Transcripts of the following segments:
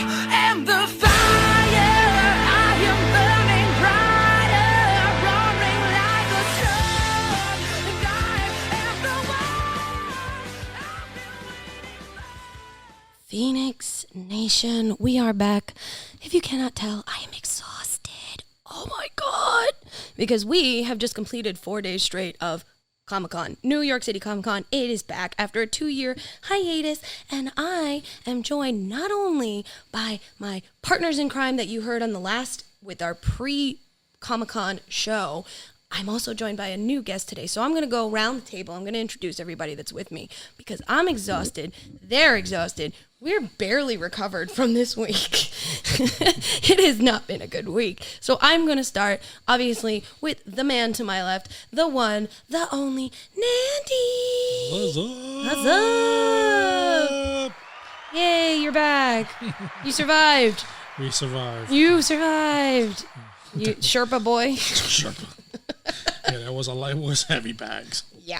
am the fire. I am burning brighter, roaring like a storm. And I am the one. Phoenix Nation, we are back. If you cannot tell, I am exhausted. Oh my God. Because we have just completed 4 days straight of Comic-Con, New York City Comic-Con. It is back after a 2-year hiatus, and I am joined not only by my partners in crime that you heard on the last with our pre-Comic-Con show. I'm also joined by a new guest today, so I'm going to go around the table. I'm going to introduce everybody that's with me because I'm exhausted. They're exhausted. We're barely recovered from this week. It has not been a good week. So I'm going to start, obviously, with the man to my left, the one, the only, Nandy. What's up? What's up? Yay, you're back. You survived. We survived. You survived. You Sherpa boy. Sherpa. Yeah, that was it was heavy bags. Yeah.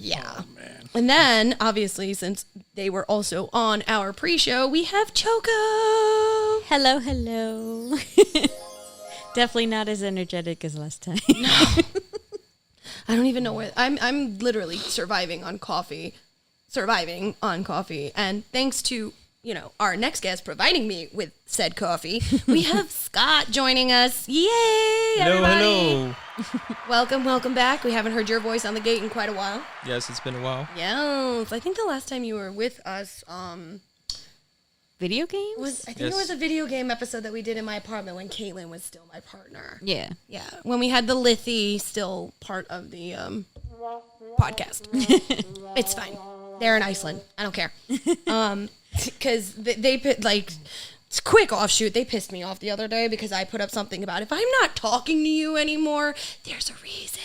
Oh, man. And then, obviously, since they were also on our pre-show, we have Choco. Hello, hello. Definitely not as energetic as last time. No. I don't even know where I'm literally surviving on coffee. And thanks to, our next guest providing me with said coffee, we have Scott joining us. Yay, everybody. Hello. Welcome back. We haven't heard your voice on the gate in quite a while. Yes, it's been a while. Yes. I think the last time you were with us, Video games? it was a video game episode that we did in my apartment when Caitlin was still my partner. Yeah. Yeah, when we had the Lithy still part of the podcast. It's fine. They're in Iceland. I don't care. Because they put, it's quick offshoot. They pissed me off the other day because I put up something about if I'm not talking to you anymore, there's a reason.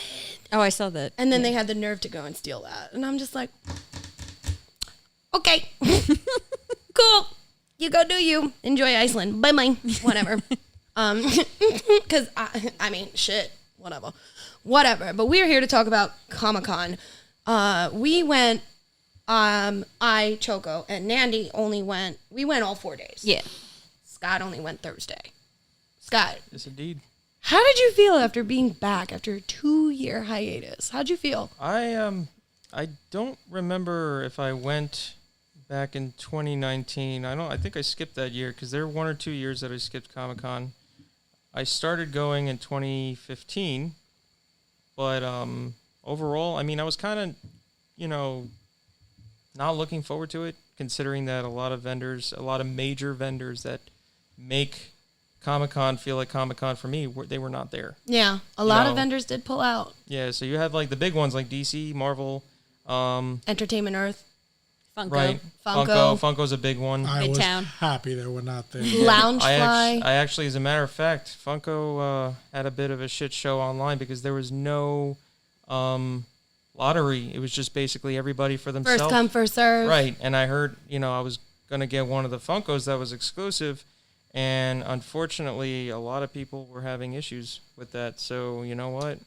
Oh, I saw that. And then they had the nerve to go and steal that. And I'm just like, okay, cool. You go do you. Enjoy Iceland. Bye-bye. Whatever. Because, shit. Whatever. But we're here to talk about Comic-Con. We went, I, Choco, and Nandy we went all 4 days. Yeah. Scott only went Thursday. Scott. Yes, indeed. How did you feel after being back after a 2-year hiatus? How'd you feel? I don't remember if I went back in 2019. I think I skipped that year because there were 1 or 2 years that I skipped Comic-Con. I started going in 2015, but overall, I was kind of, not looking forward to it, considering that a lot of major vendors that make Comic-Con feel like Comic-Con for me, they were not there. Yeah, a lot of vendors did pull out. Yeah, so you have the big ones like DC, Marvel, Entertainment Earth. Funko. Right. Funko's a big one. I was Midtown. happy they were not there. Loungefly. I actually, as a matter of fact, Funko had a bit of a shit show online because there was no lottery. It was just basically everybody for themselves. First come, first serve. Right. And I heard, I was going to get one of the Funkos that was exclusive. And unfortunately, a lot of people were having issues with that. So, you know what?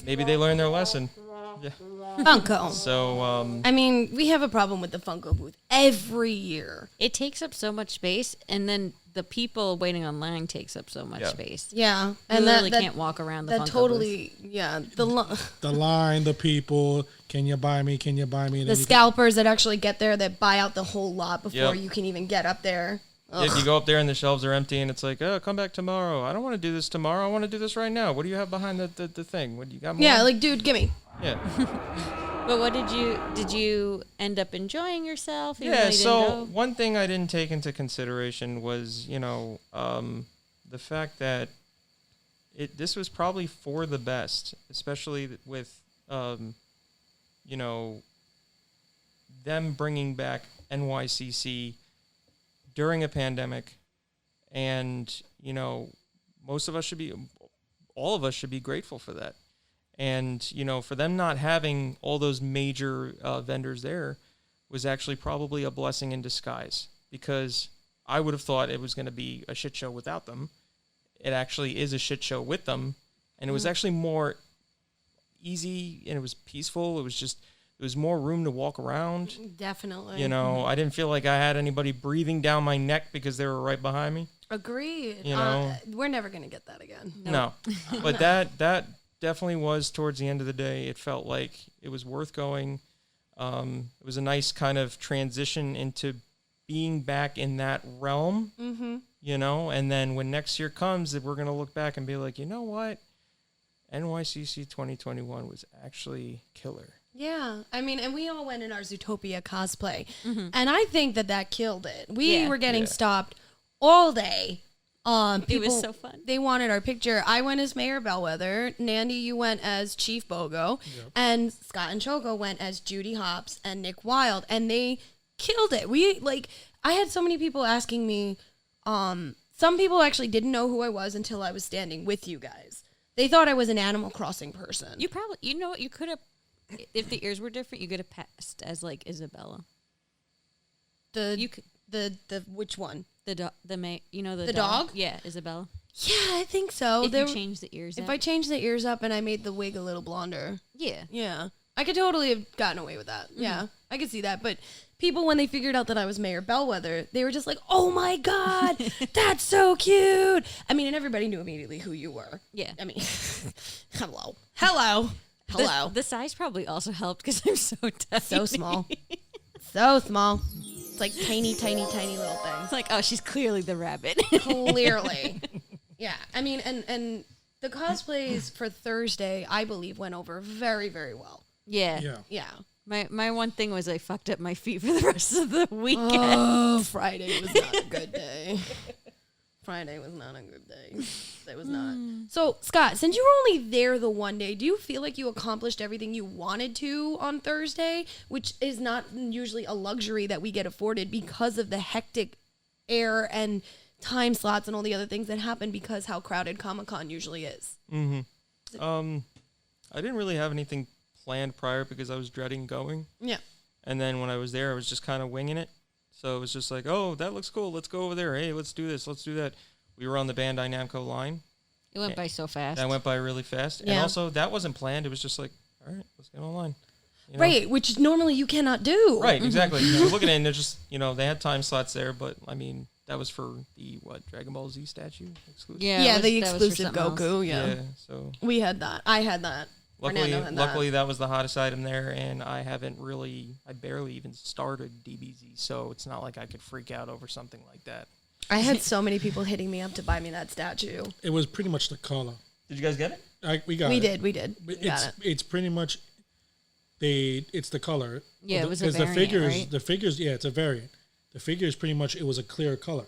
Maybe they learned their lesson. Yeah. Funko. So, we have a problem with the Funko booth every year. It takes up so much space, and then the people waiting online takes up so much space. Yeah. You And literally can't walk around the Funko totally, booth. yeah. The line, the people, can you buy me? The scalpers that actually get there that buy out the whole lot before you can even get up there. if you go up there and the shelves are empty and it's like, oh, come back tomorrow. I don't want to do this tomorrow. I want to do this right now. What do you have behind the thing? What do you got more? Yeah, dude, gimme. Yeah. But what did you end up enjoying yourself? Yeah, so one thing I didn't take into consideration was, the fact that this was probably for the best, especially with, them bringing back NYCC during a pandemic. And, all of us should be grateful for that. And, for them not having all those major vendors there was actually probably a blessing in disguise, because I would have thought it was going to be a shit show without them. It actually is a shit show with them. And it was actually more easy, and it was peaceful. It was just was more room to walk around. Definitely. You know, I didn't feel like I had anybody breathing down my neck because they were right behind me. Agreed. You know, we're never gonna get that again. no. But that definitely was towards the end of the day. It felt like it was worth going. It was a nice kind of transition into being back in that realm. Mm-hmm. You know, and then when next year comes, we're gonna look back and be like, you know what, NYCC 2021 was actually killer. Yeah, I mean, and we all went in our Zootopia cosplay, and I think that killed it. We were getting stopped all day. It was so fun. They wanted our picture. I went as Mayor Bellwether. Nandy, you went as Chief Bogo, and Scott and Choco went as Judy Hopps and Nick Wilde, and they killed it. I had so many people asking me. Some people actually didn't know who I was until I was standing with you guys. They thought I was an Animal Crossing person. You know what, you could have, if the ears were different, you could have passed as like Isabella. The which one? The dog? Yeah, Isabella. Yeah, I think so. If you change the ears If up. I changed the ears up and I made the wig a little blonder. Yeah. Yeah. I could totally have gotten away with that. Yeah, I could see that. But people, when they figured out that I was Mayor Bellwether, they were just like, oh my God, that's so cute. I mean, and everybody knew immediately who you were. Yeah. I mean, hello. The size probably also helped because I'm so tiny. So small. So small. It's like tiny little things. It's like, oh, she's clearly the rabbit. Clearly. Yeah. I mean, and the cosplays for Thursday, I believe, went over very, very well. Yeah. Yeah. My one thing was I fucked up my feet for the rest of the weekend. Oh, Friday was not a good day. Friday was not a good day. It was not. So, Scott, since you were only there the one day, do you feel like you accomplished everything you wanted to on Thursday, which is not usually a luxury that we get afforded because of the hectic air and time slots and all the other things that happen because how crowded Comic-Con usually is? Mm-hmm. I didn't really have anything planned prior because I was dreading going. Yeah. And then when I was there, I was just kind of winging it. So it was just like, oh, that looks cool. Let's go over there. Hey, let's do this. Let's do that. We were on the Bandai Namco line. It went by so fast. That went by really fast. Yeah. And also, that wasn't planned. It was just like, all right, let's get online. You know? Right, which normally you cannot do. Right, exactly. You're looking at it and they're just, they had time slots there, but I mean, that was for the, Dragon Ball Z statue exclusive? Yeah, the that was for exclusive something else. Goku, yeah. So We had that. I had that. luckily that was the hottest item there, and I barely even started DBZ, so it's not like I could freak out over something like that. I had so many people hitting me up to buy me that statue. It was pretty much the color. Did you guys get it? We got it. We did. It's pretty much it's the color. Yeah, it was a because variant, right? the figures, yeah, it's a variant. The figures pretty much, it was a clear color.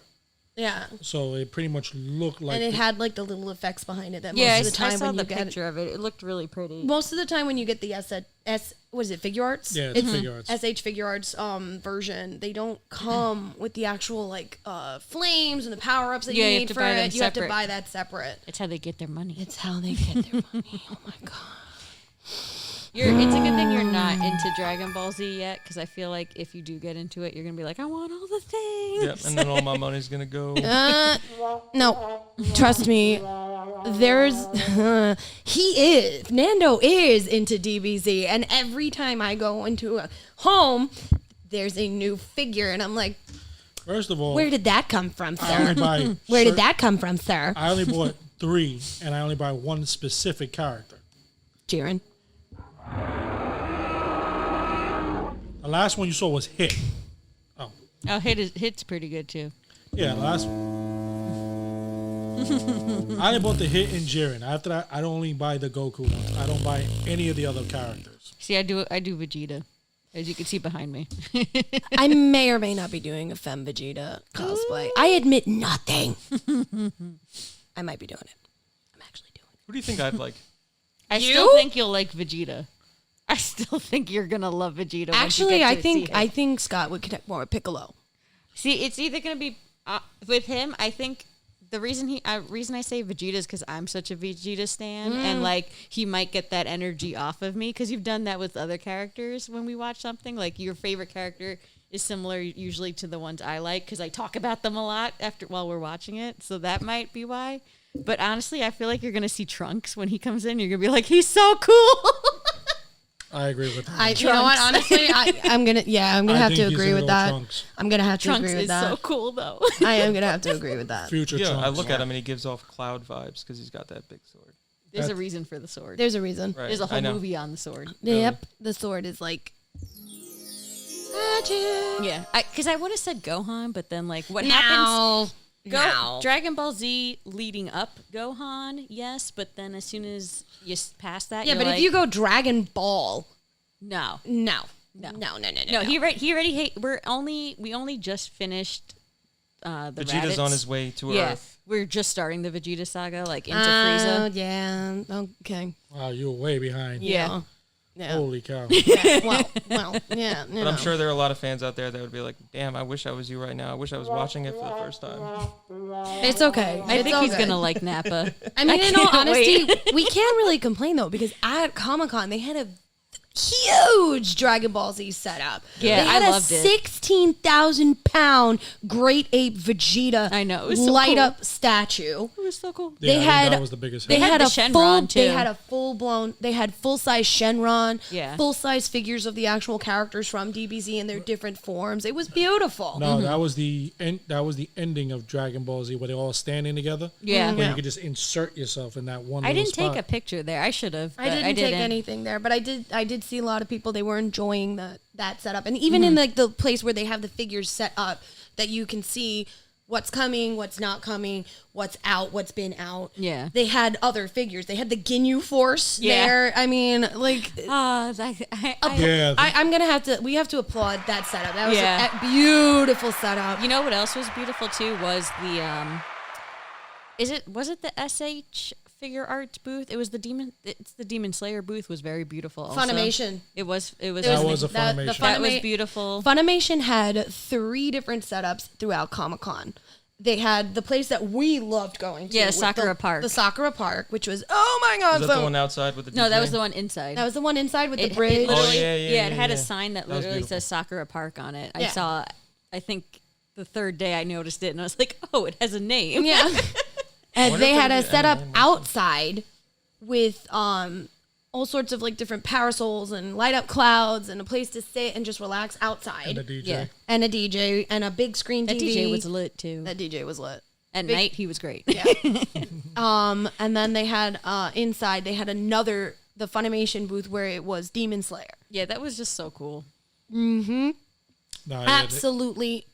Yeah. So it pretty much looked like. And it had like the little effects behind it that Yeah, most of the time I saw when the you get picture of it. It looked really pretty. most of the time when you get the what is it, Figure Arts? Yeah, it's Figure Arts. SH Figure Arts version, they don't come with the actual flames and the power ups that you Yeah, you have need to for buy them it. You have to separate. buy that separate. It's how they get their money. It's how they get their money. Oh my god. It's a good thing you're not into Dragon Ball Z yet, because I feel like if you do get into it, you're gonna be like, I want all the things. Yep, and then all my money's gonna go. No, trust me. Nando is into DBZ, and every time I go into a home, there's a new figure, and I'm like, First of all, where did that come from, I only sir? buy Where did that come from, sir? I only bought 3, and I only buy one specific character. Jiren. The last one you saw was Hit. Oh, Hit's pretty good too. yeah, I only bought the Hit and Jiren. After that, I don't only buy the Goku ones. I don't buy any of the other characters. See, I do Vegeta, as you can see behind me. I may or may not be doing a Femme Vegeta cosplay. I admit nothing. I might be doing it. I'm actually doing it. Who do you think I'd like? I still think you'll like Vegeta. I still think you're gonna love Vegeta. Actually, I think Scott would connect more with Piccolo. See, it's either gonna be with him. I think the reason I say Vegeta is because I'm such a Vegeta stan, and he might get that energy off of me because you've done that with other characters when we watch something. Like your favorite character is similar usually to the ones I like because I talk about them a lot while we're watching it. So that might be why. But honestly, I feel like you're gonna see Trunks when he comes in. You're gonna be like, he's so cool. I agree with that. You know what? Honestly, I'm gonna have to think he's agree gonna with go that. Trunks. I'm gonna have to Trunks agree with is that. so cool though. I am gonna have to agree with that. Future Yeah, Trunks. I look at him and he gives off Cloud vibes because he's got that big sword. There's a reason for the sword. There's a reason. Right. There's a I whole know. movie on the sword. Yep, the sword is like magic. Yeah, because I would have said Gohan, but then like what happens? Dragon Ball Z leading up Gohan, yes, but then as soon as you pass that, Yeah, you're but like, if you go Dragon Ball, no. no. He already we only just finished the Vegeta's Raditz. on his way to Yeah, Earth. we're just starting the Vegeta saga, like into Oh, Frieza. yeah. Okay. Wow, you were way behind. Yeah. Yeah. Holy cow. Yeah. Well, yeah. You But know. I'm sure there are a lot of fans out there that would be like, "Damn, I wish I was you right now. I wish I was watching it for the first time." It's okay. I think he's going gonna like Nappa. I mean, in all can't honesty, wait. we can't really complain though because at Comic-Con they had a huge Dragon Ball Z setup. Yeah, they had I a loved it. 16,000-pound Great Ape Vegeta I know, it was so light cool. up statue. It was so cool. Yeah, They I had- think that was the biggest They hit. had had the a Shenron, full. They too. had a full blown. They had full size Shenron. Yeah. Full size figures of the actual characters from DBZ in their different forms. It was beautiful. No, that was the ending of Dragon Ball Z where they're all standing together. Yeah. Where you could just insert yourself in that one. I little didn't spot. take a picture there. I should have. I didn't take anything there, but I did see a lot of people. They were enjoying that setup, and even in like the place where they have the figures set up, that you can see what's coming, what's not coming, what's out, what's been out. Yeah. They had other figures. They had the Ginyu Force Yeah. there. I mean, like. Oh, Yeah. I'm gonna have to. We have to applaud that setup. That was Yeah. a beautiful setup. you know what else was beautiful too was the was it the SH figure arts booth? It was the Demon Slayer booth was very beautiful. Also. Funimation. It was That was a that- the Funimation. that was Funima- beautiful. Funimation had 3 different setups throughout Comic-Con. They had the place that we loved going to. Yeah, with Sakura Park. The Sakura Park, which was, oh my God. Is that so- the one outside with the? No, that DJ? was the one inside. that was the one inside with It- the bridge. It literally, Oh, yeah, it had yeah. a sign that was literally beautiful. says Sakura Park on it. Yeah. I think the third day I noticed it and I was like, oh, it has a name. Yeah. And Wonder they if had they a did setup anime. outside with all sorts of like different parasols and light up clouds and a place to sit and just relax outside. And the DJ. Yeah. And a DJ and a big screen That TV. DJ was lit too. That DJ was lit. At night, he was great. Yeah. And then they had inside they had the Funimation booth where it was Demon Slayer. Yeah, that was just so cool. No, yeah, Absolutely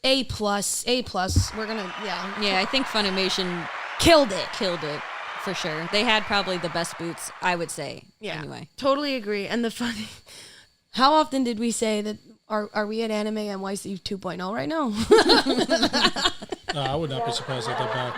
A plus. We're gonna Yeah, I think Funimation killed it. killed it for sure. They had probably the best boots, I would say. Yeah. Anyway. Totally agree. And the funny how often did we say that are we at Anime NYC 2.0 right now? no, I would not be surprised if they're back.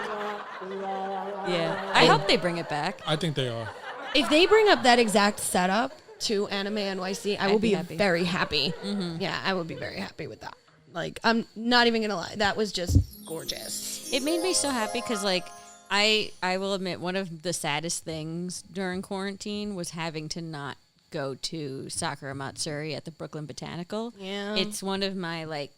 Yeah. I hope they bring it back. I think they are. If they bring up that exact setup to Anime NYC, I will I'd be be happy. very happy. Yeah, I would be very happy with that. Like, I'm not even gonna lie, that was just gorgeous. It made me so happy because, like, I will admit one of the saddest things during quarantine was having to not go to Sakura Matsuri at the Brooklyn Botanical. Yeah. It's one of my, like,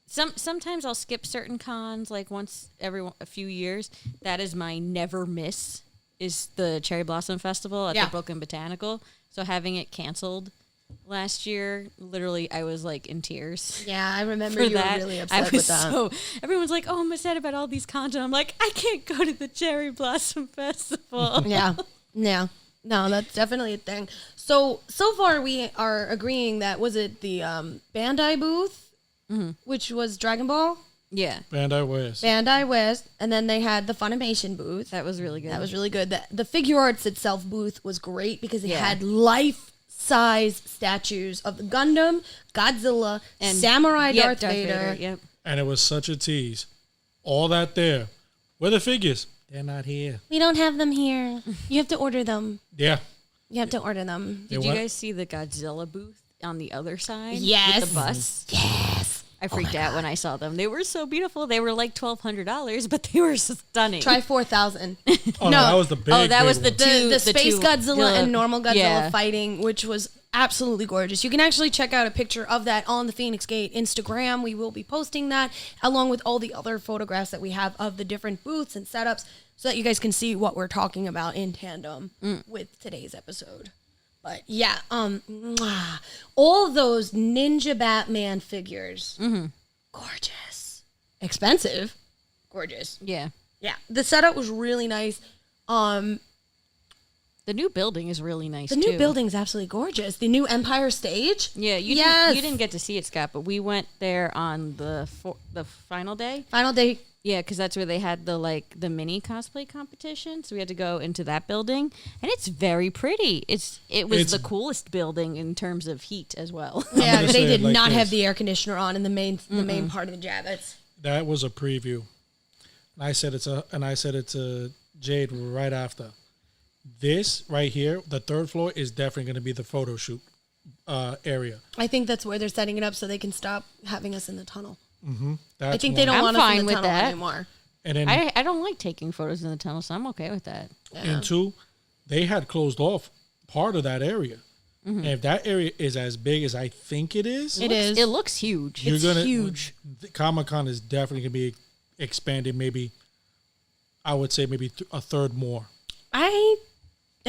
sometimes I'll skip certain cons, like, once every a few years. That is my never miss, is the Cherry Blossom Festival at Yeah. the Brooklyn Botanical. So having it canceled last year, literally, I was, like, in tears. Yeah, I remember For you that, were really I upset was with that. so. Everyone's like, "Oh, I'm sad about all these cons," and I'm like, "I can't go to the Cherry Blossom Festival." Yeah. No, that's definitely a thing. So far we are agreeing that was it the Bandai booth, which was Dragon Ball, Yeah, Bandai West. Bandai West, and then they had the Funimation booth. that was really good. That was really good. The figure arts itself booth was great because it Yeah. had life-size statues of the Gundam, Godzilla, And- Samurai Yep, Darth Vader. Yep. And it was such a tease. All that there. Where the figures? They're not here. We don't have them here. You have to order them. Yeah. You have to order them. They Did you went- guys see the Godzilla booth on the other side? Yes. With the bus. Yes. I freaked out when I saw them. They were so beautiful. They were like $1,200, but they were stunning. Try 4,000. Oh, no, that was the big. Oh, that big was the one. two- the Space two- Godzilla and normal Godzilla yeah. fighting, which was absolutely gorgeous. You can actually check out a picture of that on the Phoenix Gate Instagram. We will be posting that along with all the other photographs that we have of the different booths and setups so that you guys can see what we're talking about in tandem with today's episode. But yeah, all those Ninja Batman figures, gorgeous, expensive, gorgeous. Yeah. Yeah, the setup was really nice. The new building is really nice, The too. new building's absolutely gorgeous. The new Empire stage. Yeah, you didn't get to see it, Scott, but we went there on the final day. Final day. Yeah, because that's where they had the mini cosplay competition. So we had to go into that building, and it's very pretty. It was the coolest building in terms of heat as well. Yeah, gonna they say it did like not this. have the air conditioner on in the main part of the Javits. That was a preview. And I said it to Jade right after. This right here, the third floor, is definitely going to be the photo shoot area. I think that's where they're setting it up so they can stop having us in the tunnel. That's I think they one. don't I'm want us fine in the with tunnel that. anymore. And then I don't like taking photos in the tunnel, so I'm okay with that. and two, they had closed off part of that area. And if that area is as big as I think it is, It looks huge. you're gonna huge. Comic-Con is definitely going to be expanded. Maybe I would say maybe a third more. I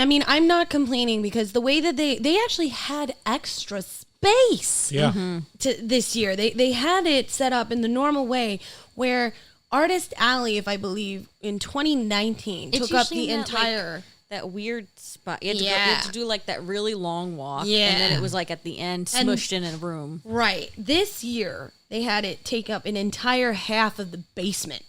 mean, I'm not complaining because the way that they actually had extra space Yeah. to this year. They had it set up in the normal way where Artist Alley, if I believe, in 2019 It's took up usually the in that, like, entire. that weird spot. You had, you Yeah. had to do like that really long walk. Yeah. And then it was like at the end, And- smushed in a room. Right. This year, they had it take up an entire half of the basement,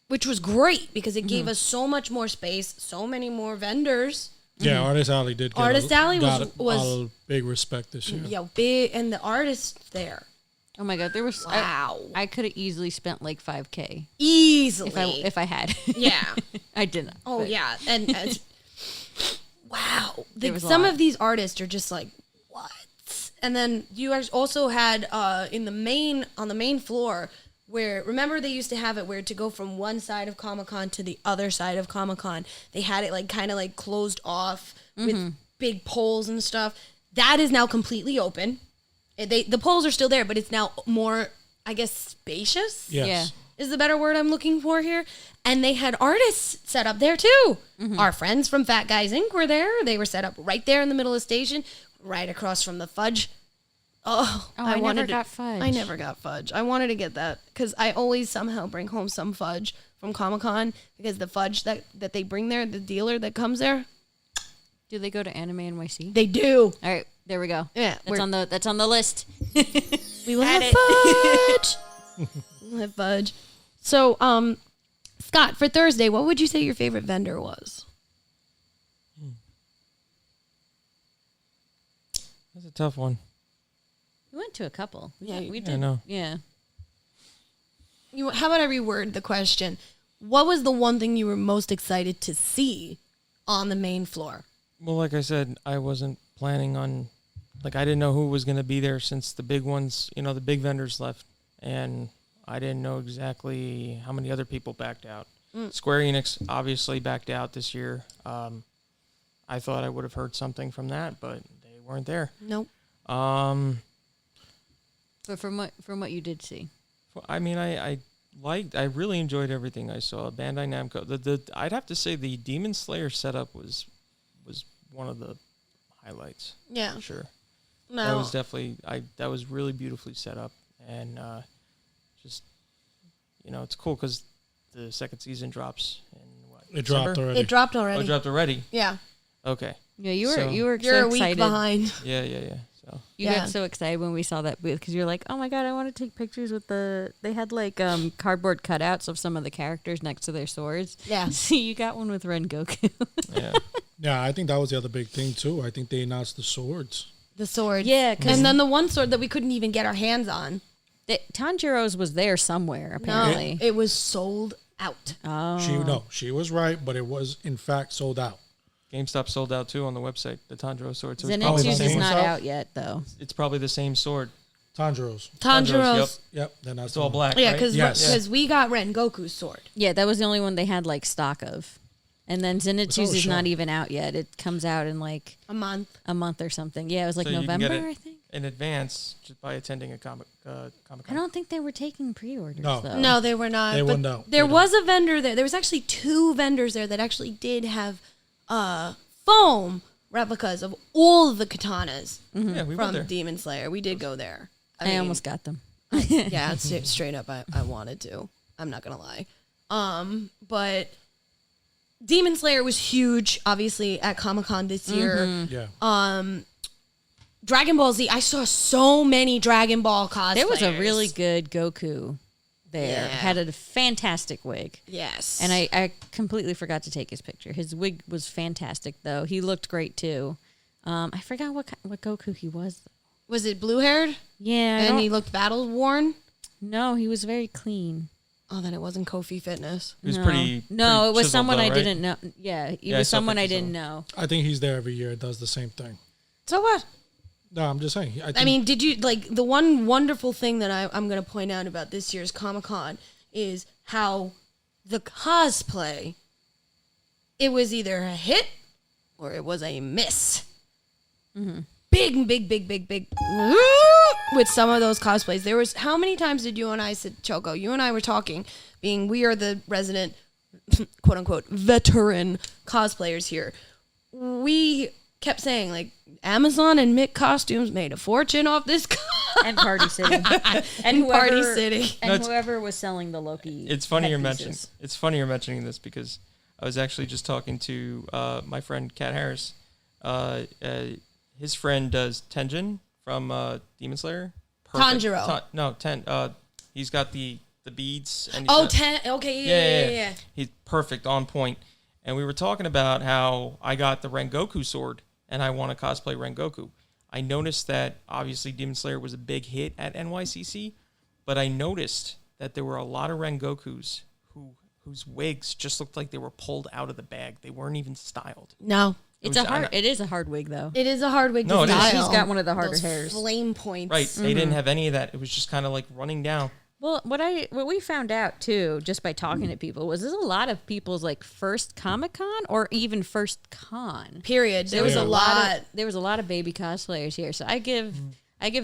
which was great because it gave us so much more space, so many more vendors. Yeah, Artist Alley did. Get Artist Alley got was- a big respect this year. Yeah, big, and the artists there. Oh my God, there was Wow. I could have easily spent like $5K Easily. if I had. Yeah. I didn't. Oh but- yeah, and wow, There was a some lot. of these artists are just like what? And then you also had on the main floor where remember they used to have it where to go from one side of Comic-Con to the other side of Comic-Con, they had it like kind of like closed off with big poles and stuff. That is now completely open. The poles are still there, but it's now more, I guess, spacious. Yes. Yeah. Is the better word I'm looking for here. And they had artists set up there too. Our friends from Fat Guys Inc. were there. They were set up right there in the middle of the station, right across from the fudge. I never got fudge. I never got fudge. I wanted to get that because I always somehow bring home some fudge from Comic-Con because the fudge that they bring there, the dealer that comes there, Do they go to Anime NYC? they do. All right, there we go. Yeah, that's on the list. We will Add have fudge. We'll have fudge. So, Scott, for Thursday, what would you say your favorite vendor was? That's a tough one. We went to a couple. Yeah, we I did. know. Yeah. How about I reword the question? What was the one thing you were most excited to see on the main floor? Well, like I said, I wasn't planning on, like, I didn't know who was going to be there since the big ones, the big vendors left. And I didn't know exactly how many other people backed out. Square Enix obviously backed out this year. I thought I would have heard something from that, but they weren't there. Nope. But from what you did see. I mean, I really enjoyed everything I saw. Bandai Namco. I'd have to say the Demon Slayer setup was one of the highlights. Yeah. For sure. No. That was definitely that was really beautifully set up, and just it's cool because the second season drops in what? It dropped December? already. It dropped Oh, already. it dropped already. Yeah. Okay. Yeah, you were So- you're You're so a week excited. behind. Yeah. So You Yeah. got so excited when we saw that booth because you're like, oh my God, I want to take pictures with they had like cardboard cutouts of some of the characters next to their swords. Yeah. See, you got one with Rengoku. yeah. Yeah, I think that was the other big thing too. I think they announced the swords. The sword. Yeah, 'cause- And then the one sword that we couldn't even get our hands on. Tanjiro's was there somewhere, No, apparently. it was sold out. Oh. She was right, but it was in fact sold out. GameStop sold out too on the website. The Tanjiro sword. So it's probably, the Zenitsu's is same not stuff? out yet, though. it's probably the same sword. Tanjiro's. Tanjiro's. Yep, then that's It's all the one. black. Yeah, right? because Yes. we got Rengoku's sword. Yeah, that was the only one they had like stock of. And then Zenitsu's all is not shown. even out yet. It comes out in like A month. a month or something. Yeah, it was like So you can November, get it I think. in advance just by attending a Comic-Con. I don't think they were taking pre-orders No. though. No, they were not. They but wouldn't know. There They was a vendor there. There was actually two vendors there that actually did have foam replicas of all of the katanas Yeah, we went from there. Demon Slayer. We did go there. I mean, almost got them. yeah, straight up, I wanted to. I'm not gonna lie. But Demon Slayer was huge, obviously, at Comic-Con this year. Yeah. Dragon Ball Z, I saw so many Dragon Ball cosplayers. There was a really good Goku there. Yeah. Had a fantastic wig. Yes. And I completely forgot to take his picture. His wig was fantastic, though. He looked great, too. I forgot what Goku he was. Was it blue-haired? Yeah. And he looked battle-worn? No, he was very clean. Oh, then it wasn't Kofi Fitness. He was No. pretty. No, it was chiseled someone though, I right? didn't know. Yeah, he Yeah, I was saw someone I pictures of didn't him. know. I think he's there every year. It does the same thing. So what? No, I'm just saying. I mean, did you, like, the one wonderful thing that I'm going to point out about this year's Comic-Con is how the cosplay, it was either a hit or it was a miss. Big with some of those cosplays. There was, how many times did you and I sit, Choco, you and I were talking, being we are the resident, quote unquote, veteran cosplayers here. We kept saying, like, Amazon and Mick Costumes made a fortune off this And Party City. and Party City. And No, it's- whoever was selling the Loki. It's funny you're headpieces. mentioning. It's funny you're mentioning this because I was actually just talking to my friend Kat Harris. His friend does Tenjin from Demon Slayer. Tanjiro. He's got the beads. And Oh, okay, yeah. He's perfect, on point. And we were talking about how I got the Rengoku sword and I want to cosplay Rengoku. I noticed that obviously Demon Slayer was a big hit at NYCC, but I noticed that there were a lot of Rengokus whose wigs just looked like they were pulled out of the bag. They weren't even styled. No. It is a hard wig, though. It is a hard wig No, to it is. style. She's got one of the harder Those hairs. flame points. Right. They didn't have any of that. It was just kind of like running down. Well, what we found out too, just by talking to people, was there's a lot of people's like first Comic-Con or even first con. Period. There was Yeah. a lot. There was a lot of baby cosplayers here, so I give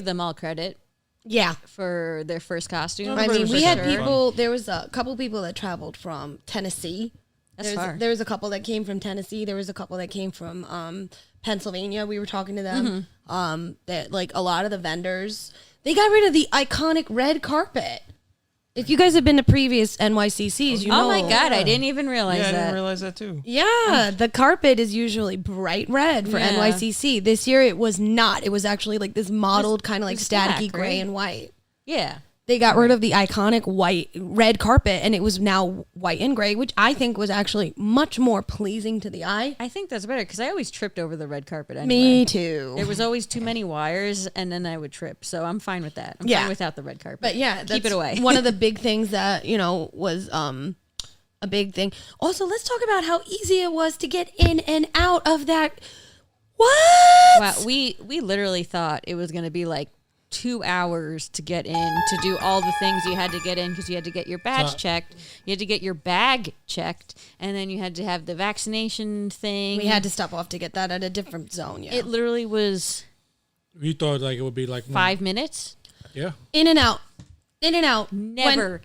them all credit Yeah. for their first costume. I mean, for we had sure. people, there was a couple people that traveled from Tennessee. That's far. There was a couple that came from Tennessee. There was a couple that came from Pennsylvania. We were talking to them. That like a lot of the vendors, they got rid of the iconic red carpet. If you guys have been to previous NYCCs, you know. Oh my god, I didn't even realize Yeah, I that. didn't realize that too. Yeah, the carpet is usually bright red for Yeah. NYCC. This year it was not. It was actually like this mottled kind of like it's staticky black, gray right? and white. Yeah. They got rid of the iconic red carpet and it was now white and gray, which I think was actually much more pleasing to the eye. I think that's better because I always tripped over the red carpet anyway. Me too. There was always too many wires, and then I would trip. So I'm fine with that. I'm Yeah. fine without the red carpet. But yeah, keep it away. One of the big things that, was a big thing. Also, let's talk about how easy it was to get in and out of that. What? Wow, we literally thought it was going to be like 2 hours to get in to do all the things you had to get in because you had to get your badge checked, you had to get your bag checked, and then you had to have the vaccination thing. We had to stop off to get that at a different zone. Yeah. It literally was We thought like it would be like 5 minutes. Yeah. In and out. In and out. Never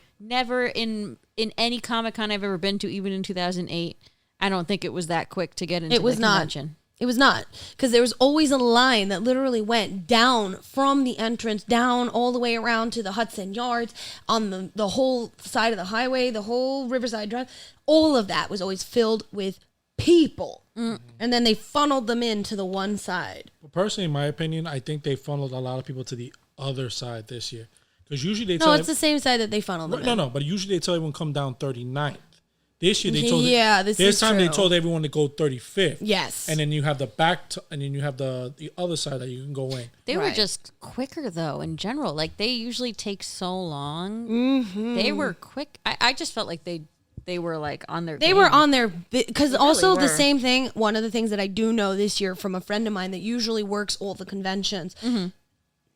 in any Comic-Con I've ever been to, even in 2008. I don't think it was that quick to get into It was the not. convention. It was not, because there was always a line that literally went down from the entrance, down all the way around to the Hudson Yards, on the whole side of the highway, the whole Riverside Drive. All of that was always filled with people. And then they funneled them into the one side. Well, personally, in my opinion, I think they funneled a lot of people to the other side this year. Because usually they No, tell it's the same side that they funneled them in. no, but usually they tell everyone come down 39th. This year they told this is time they true. told everyone to go 35th. Yes. And then you have the and then you have the other side that you can go in. They were Right. just quicker, though, in general. Like, they usually take so long. Mm-hmm. They were quick. I just felt like they were, like, on their They game. were on their, because also the were. same thing, one of the things that I do know this year from a friend of mine that usually works all the conventions,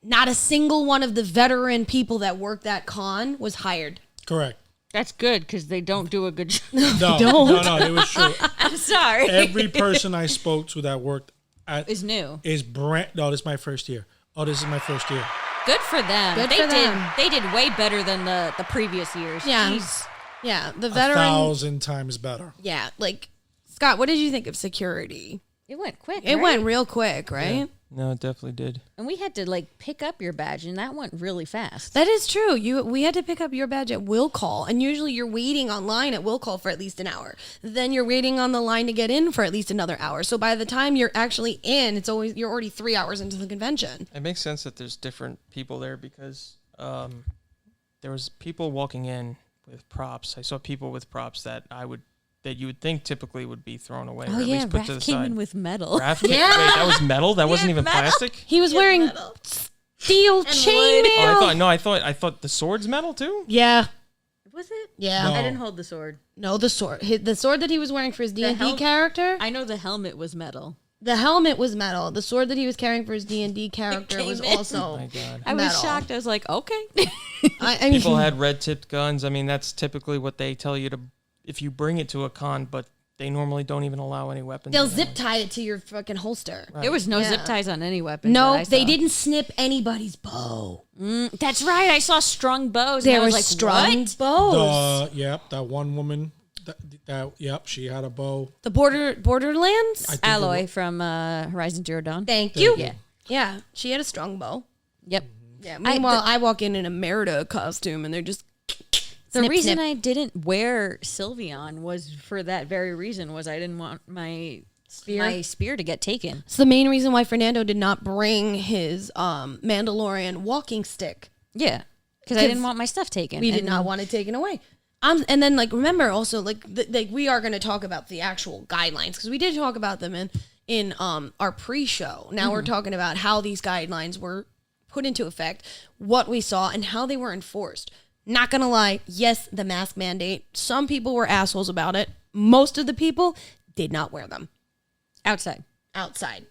not a single one of the veteran people that work that con was hired. Correct. That's good, because they don't do a good job. No, it was true. I'm sorry. Every person I spoke to that worked at is new. is brand. No, this is my first year. Oh, this is my first year. Good for them. Good they for did. them. They did way better than the previous years. Yeah. Jeez. Yeah, the 1,000 veteran. times better. Yeah, like, Scott, what did you think of security It went quick. It right? went real quick, right? No, it definitely did. And we had to like pick up your badge, and that went really fast. That is true. We had to pick up your badge at will call, and usually you're waiting online at will call for at least an hour. Then you're waiting on the line to get in for at least another hour. So by the time you're actually in, you're already 3 hours into the convention. It makes sense that there's different people there because there was people walking in with props. I saw people with props that you would think typically would be thrown away. Oh or at yeah, least put to Raph the came side. in with metal. Raph wait, that was metal. That wasn't even metal. plastic. He was wearing steel chainmail. I thought the sword's metal too. Yeah. Was it? Yeah. No. I didn't hold the sword. No, the sword. The sword that he was wearing for his D&D character. I know the helmet was metal. The helmet was metal. The sword that he was carrying for his D&D character came was in. also Oh my God. I was metal. shocked. I was like, okay. I mean, People had red-tipped guns. I mean, that's typically what they tell you to if you bring it to a con, but they normally don't even allow any weapons. they'll in zip there. tie it to your fucking holster. There was no Yeah. zip ties on any weapon. No, they didn't snip anybody's bow. That's right. I saw strung bows. There and I were was like, strung what? bows. That one woman. Yep, she had a bow. The Borderlands. I think Alloy from Horizon Zero Dawn. Thank you. you. Yeah, she had a strong bow. Yep. Yeah. Meanwhile, I walk in a Merida costume, and they're just The snip, reason snip. I didn't wear Sylveon was for that very reason. Was I didn't want my spear to get taken. It's the main reason why Fernando did not bring his Mandalorian walking stick. Yeah, because I didn't want my stuff taken. We did not want it taken away. And then remember also we are going to talk about the actual guidelines because we did talk about them in our pre-show. Now we're talking about how these guidelines were put into effect, what we saw, and how they were enforced. Not gonna lie, yes, the mask mandate. Some people were assholes about it. Most of the people did not wear them outside. Inside,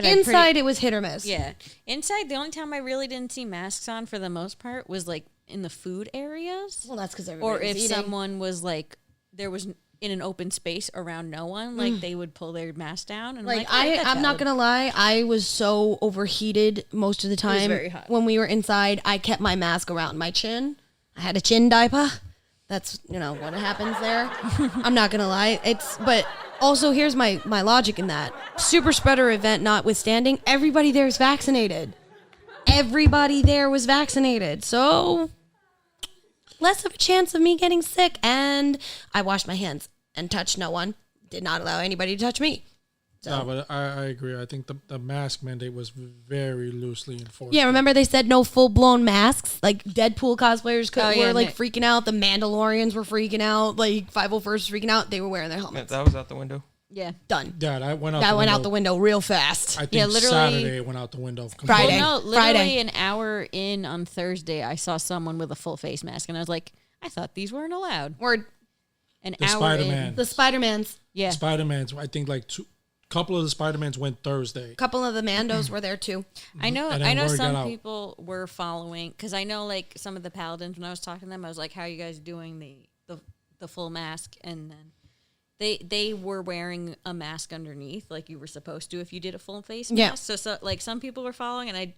Inside, it was hit or miss. yeah. Inside, the only time I really didn't see masks on for the most part was like in the food areas, Well, that's because or if someone was like there was in an open space around no one, like they would pull their mask down. And I'm not gonna lie, I was so overheated most of the time. very hot. When we were inside, I kept my mask around my chin. I had a chin diaper. That's what happens there. I'm not gonna lie. But also here's my logic in that. Super spreader event notwithstanding, everybody there is vaccinated. Everybody there was vaccinated. So less of a chance of me getting sick, and I washed my hands and touched no one. Did not allow anybody to touch me. So. No, but I agree. I think the mask mandate was very loosely enforced. Yeah, remember they said no full-blown masks? Like Deadpool cosplayers were Nick. freaking out. The Mandalorians were freaking out. Like 501st was freaking out. They were wearing their Yeah, helmets. that was out the window. Yeah. Done. Yeah, that went out. That the went window. out the window real fast. I think Yeah, literally- Saturday it went out the window. Friday. Well, no, literally Friday. an hour in on Thursday, I saw someone with a full face mask, and I was like, I thought these weren't allowed. Word. An The hour Spider-Man. in. The Spider-Mans. Yeah. Spider-Man's. I think couple of the Spider-Mans went Thursday. A couple of the Mandos were there too. I know And then word got some out. people were following, because I know like some of the paladins, when I was talking to them, I was like, how are you guys doing the full mask? And then they were wearing a mask underneath, like you were supposed to if you did a full face mask. Yeah. So like some people were following, and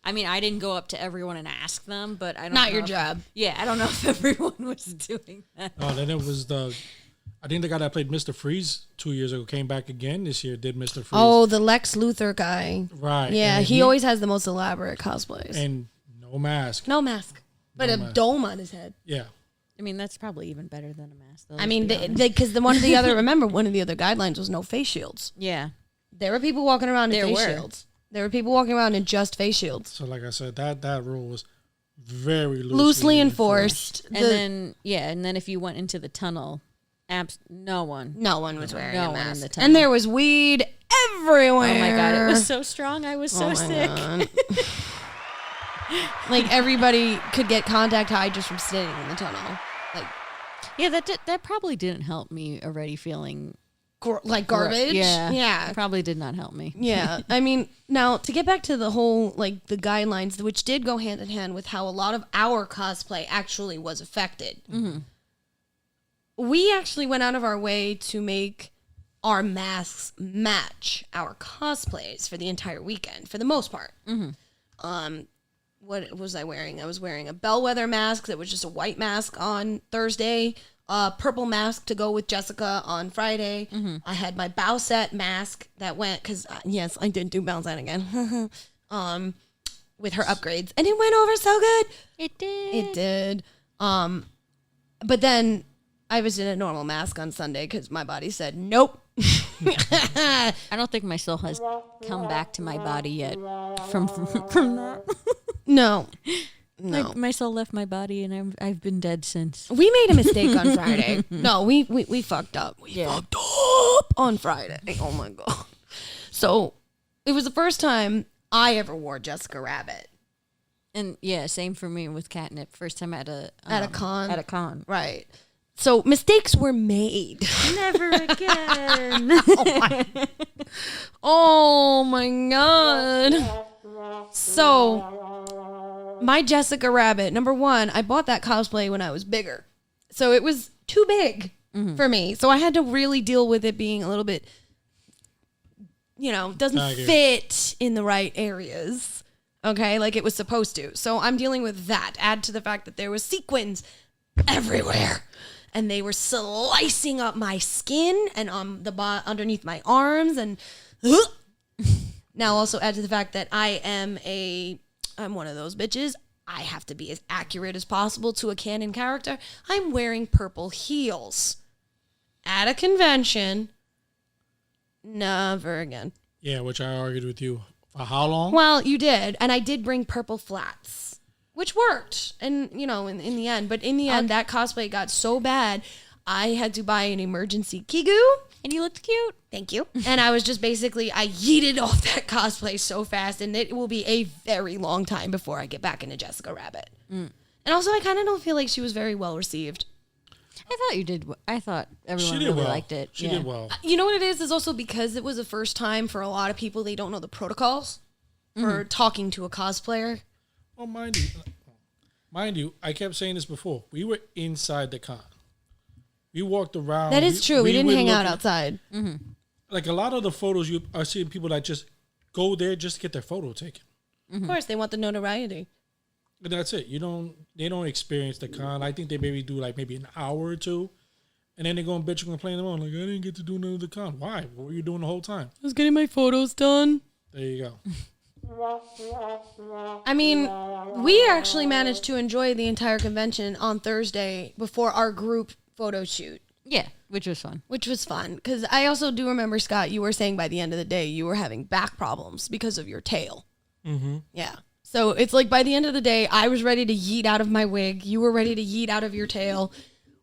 I mean, I didn't go up to everyone and ask them, but I don't Not know your if- job. Yeah, I don't know if everyone was doing that. Then it was I think the guy that played Mr. Freeze 2 years ago came back again this year. Did Mr. Freeze? Oh, the Lex Luthor guy. right. Yeah, And he always has the most elaborate cosplays. and no mask. No mask, but No a mask. dome on his head. Yeah. I mean, that's probably even better than a mask. Though, I let's mean, be honest. because one of the other guidelines was no face shields. yeah. There were people walking around in There face were. shields. There were people walking around in just face shields. So like I said, that rule was very Loosely enforced. And then if you went into the tunnel, no one. No one was wearing No a one in mask. the tunnel. And there was weed everywhere. Oh my god, it was so strong. I was so my sick. God. Like everybody could get contact high just from sitting in the tunnel. Like Yeah, that probably didn't help me already feeling garbage. Yeah, Yeah. it probably did not help me. Yeah. I mean, now to get back to the whole the guidelines, which did go hand in hand with how a lot of our cosplay actually was affected. Mm-hmm. We actually went out of our way to make our masks match our cosplays for the entire weekend, for the most part. Mm-hmm. What was I wearing? I was wearing a bellwether mask that was just a white mask on Thursday. a purple mask to go with Jessica on Friday. I had my Bowsette mask that went, because yes, I did do Bowsette again. With her upgrades, and it went over so good. It did. It did. But then I was in a normal mask on Sunday because my body said nope. I don't think my soul has come back to my body yet from that. No. My soul left my body, and I've been dead since. We made a mistake on Friday. No, we fucked up. We Yeah. fucked up on Friday. Oh my god. So it was the first time I ever wore Jessica Rabbit. And yeah, same for me with catnip. First time at a con. At a con. Right. So mistakes were made. Never again. Oh my god. So my Jessica Rabbit, number one, I bought that cosplay when I was bigger. So it was too big for me. So I had to really deal with it being a little bit, doesn't fit in the right areas. Okay, like it was supposed to. So I'm dealing with that. Add to the fact that there was sequins everywhere. And they were slicing up my skin and on the underneath my arms. And now also add to the fact that I'm one of those bitches. I have to be as accurate as possible to a canon character. I'm wearing purple heels at a convention. Never again. Yeah, which I argued with you for how long? Well, you did. And I did bring purple flats, which worked. And, in the end. But in the end, that cosplay got so bad, I had to buy an emergency Kigu. And you looked cute. Thank you. And I was just basically, I yeeted off that cosplay so fast. And it will be a very long time before I get back into Jessica Rabbit. And also, I kind of don't feel like she was very well received. I thought you did. I thought everyone She did really well. liked it. She did well. You know what it is also because it was the first time for a lot of people, they don't know the protocols for talking to a cosplayer. Well, mind you, I kept saying this before. We were inside the con. We walked around. That is true. We didn't were hang out looking- outside. Like a lot of the photos, you are seeing people that just go there just to get their photo taken. Of course, they want the notoriety. And that's it. They don't experience the con. I think they maybe do maybe an hour or two. And then they go and bitch and complain about I didn't get to do none of the con. Why? What were you doing the whole time? I was getting my photos done. There you go. I mean, we actually managed to enjoy the entire convention on Thursday before our group photo shoot, Yeah, which was fun. which was fun. Because I also do remember, Scott, you were saying by the end of the day you were having back problems because of your tail. Mm-hmm. Yeah. So it's like by the end of the day, I was ready to yeet out of my wig. You were ready to yeet out of your tail.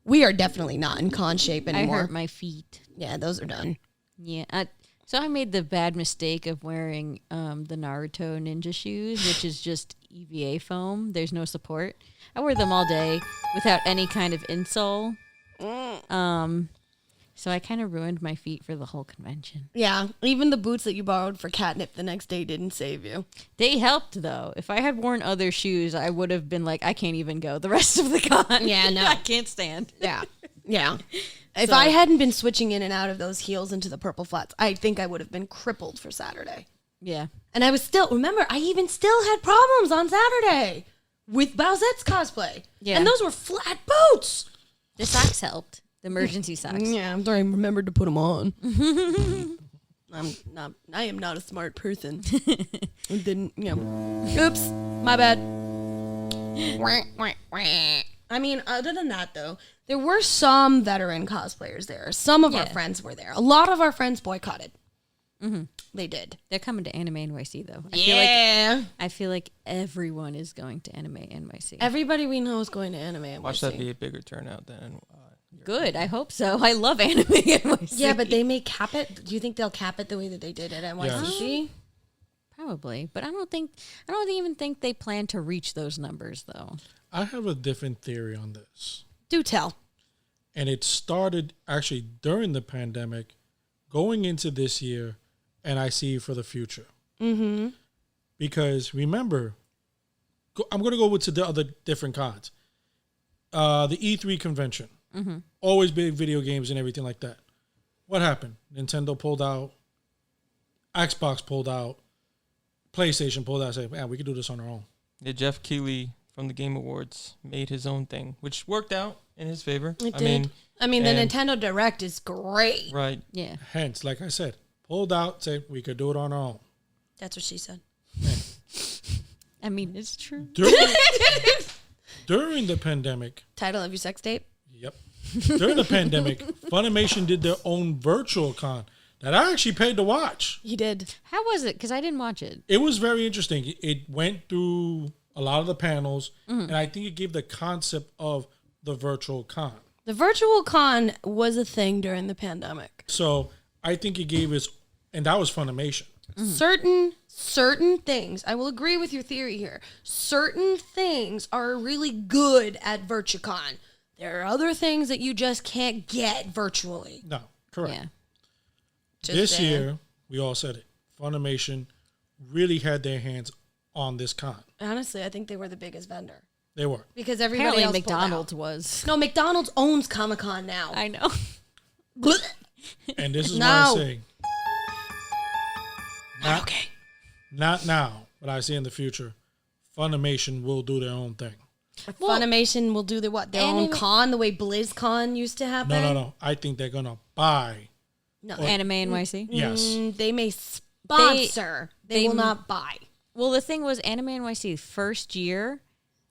We are definitely not in con shape anymore. I hurt my feet. Yeah, those are done. Yeah. So I made the bad mistake of wearing the Naruto ninja shoes, which is just EVA foam. There's no support. I wore them all day without any kind of insole. So I kind of ruined my feet for the whole convention. Yeah, even the boots that you borrowed for catnip the next day didn't save you. They helped, though. If I had worn other shoes, I would have been like, I can't even go the rest of the con. Yeah, no. I can't stand. Yeah, yeah. If So- I hadn't been switching in and out of those heels into the purple flats, I think I would have been crippled for Saturday. Yeah. And I was remember, I even still had problems on Saturday with Bowsette's cosplay. Yeah. And those were flat boots. The socks helped. The emergency socks. Yeah, I'm sorry, I remembered to put them on. I am not a smart person. I didn't, Oops, my bad. I mean, other than that, though, there were some veteran cosplayers there. Some of our Yeah. friends were there. A lot of our friends boycotted. They did. They're coming to Anime NYC, though. I feel like everyone is going to Anime NYC. Everybody we know is going to anime. Watch that be a bigger turnout than. Good. I hope so. I love Anime NYC. Yeah, but they may cap it. Do you think they'll cap it the way that they did at NYCC? Probably, but I don't even think they plan to reach those numbers, though. I have a different theory on this. Do tell. And it started actually during the pandemic, going into this year, and I see for the future. Mm-hmm. Because remember, I'm going to go to the other different cons. The E3 convention. Always big video games and everything like that. What happened? Nintendo pulled out. Xbox pulled out. PlayStation pulled out. Said, man, we could do this on our own. Yeah, Jeff Keighley from the Game Awards made his own thing, which worked out in his favor. It did. I mean, the and- Nintendo Direct is great. Right. Yeah. Hence, like I said, pulled out, said we could do it on our own. That's what she said. I mean, it's true. During the pandemic, Title of your sex tape? yep. During the pandemic, Funimation did their own virtual con that I actually paid to watch. You did. How was it? Because I didn't watch it. It was very interesting. It went through a lot of the panels, and I think it gave the concept of the virtual con. The virtual con was a thing during the pandemic. So I think it gave its, and that was Funimation. Certain things, I will agree with your theory here. Certain things are really good at VirtuaCon. There are other things that you just can't get virtually. No, correct. Yeah. Just This saying. year, we all said it. Funimation really had their hands on this con. Honestly, I think they were the biggest vendor They were. because everybody Apparently else McDonald's pulled was. out. No, McDonald's owns Comic-Con now. I know. And this is No. why I'm saying, not, Okay. not now, but I see in the future, Funimation will do their own thing. Funimation will do their what? Their own Anime- con, the way BlizzCon used to happen. No. I think they're going to buy. No. Anime NYC. Yes. They may sponsor. They will they- not buy. Well, the thing was, Anime NYC first year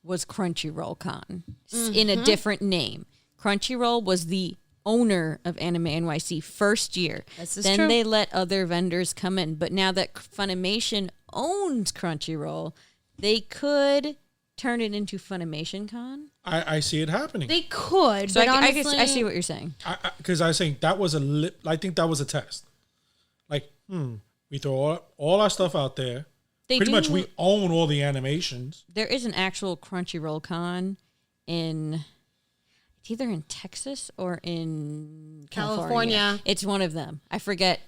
was Crunchyroll Con in a different name. Crunchyroll was the owner of Anime NYC first year. This is then true. they let other vendors come in. But now that Funimation owns Crunchyroll, they could turn it into Funimation Con. I see it happening. They could, So but I honestly, I see what you're saying. Because I was saying that was I think that was a test. Like, we throw all our stuff out there. They Pretty do- much we own all the animations. There is an actual Crunchyroll Con in it's either in Texas or in California. It's one of them. I forget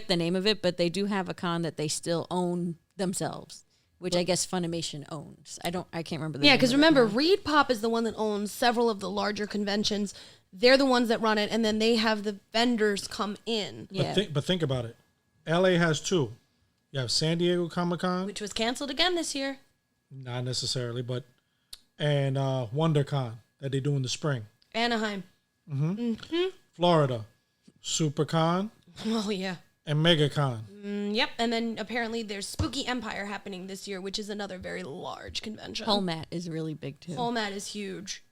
the name of it, but they do have a con that they still own themselves, which I guess Funimation owns. I can't remember the Yeah, name because of it remember, now. Reed Pop is the one that owns several of the larger conventions. They're the ones that run it, and then they have the vendors come in, Yeah. But think about it. LA has two. You have San Diego Comic-Con, which was canceled again this year. not necessarily, and WonderCon that they do in the spring. Anaheim. Florida, SuperCon Oh, yeah. and MegaCon. Yep. And then apparently there's Spooky Empire happening this year, which is another very large convention. Holmat is really big too. Holmat is huge.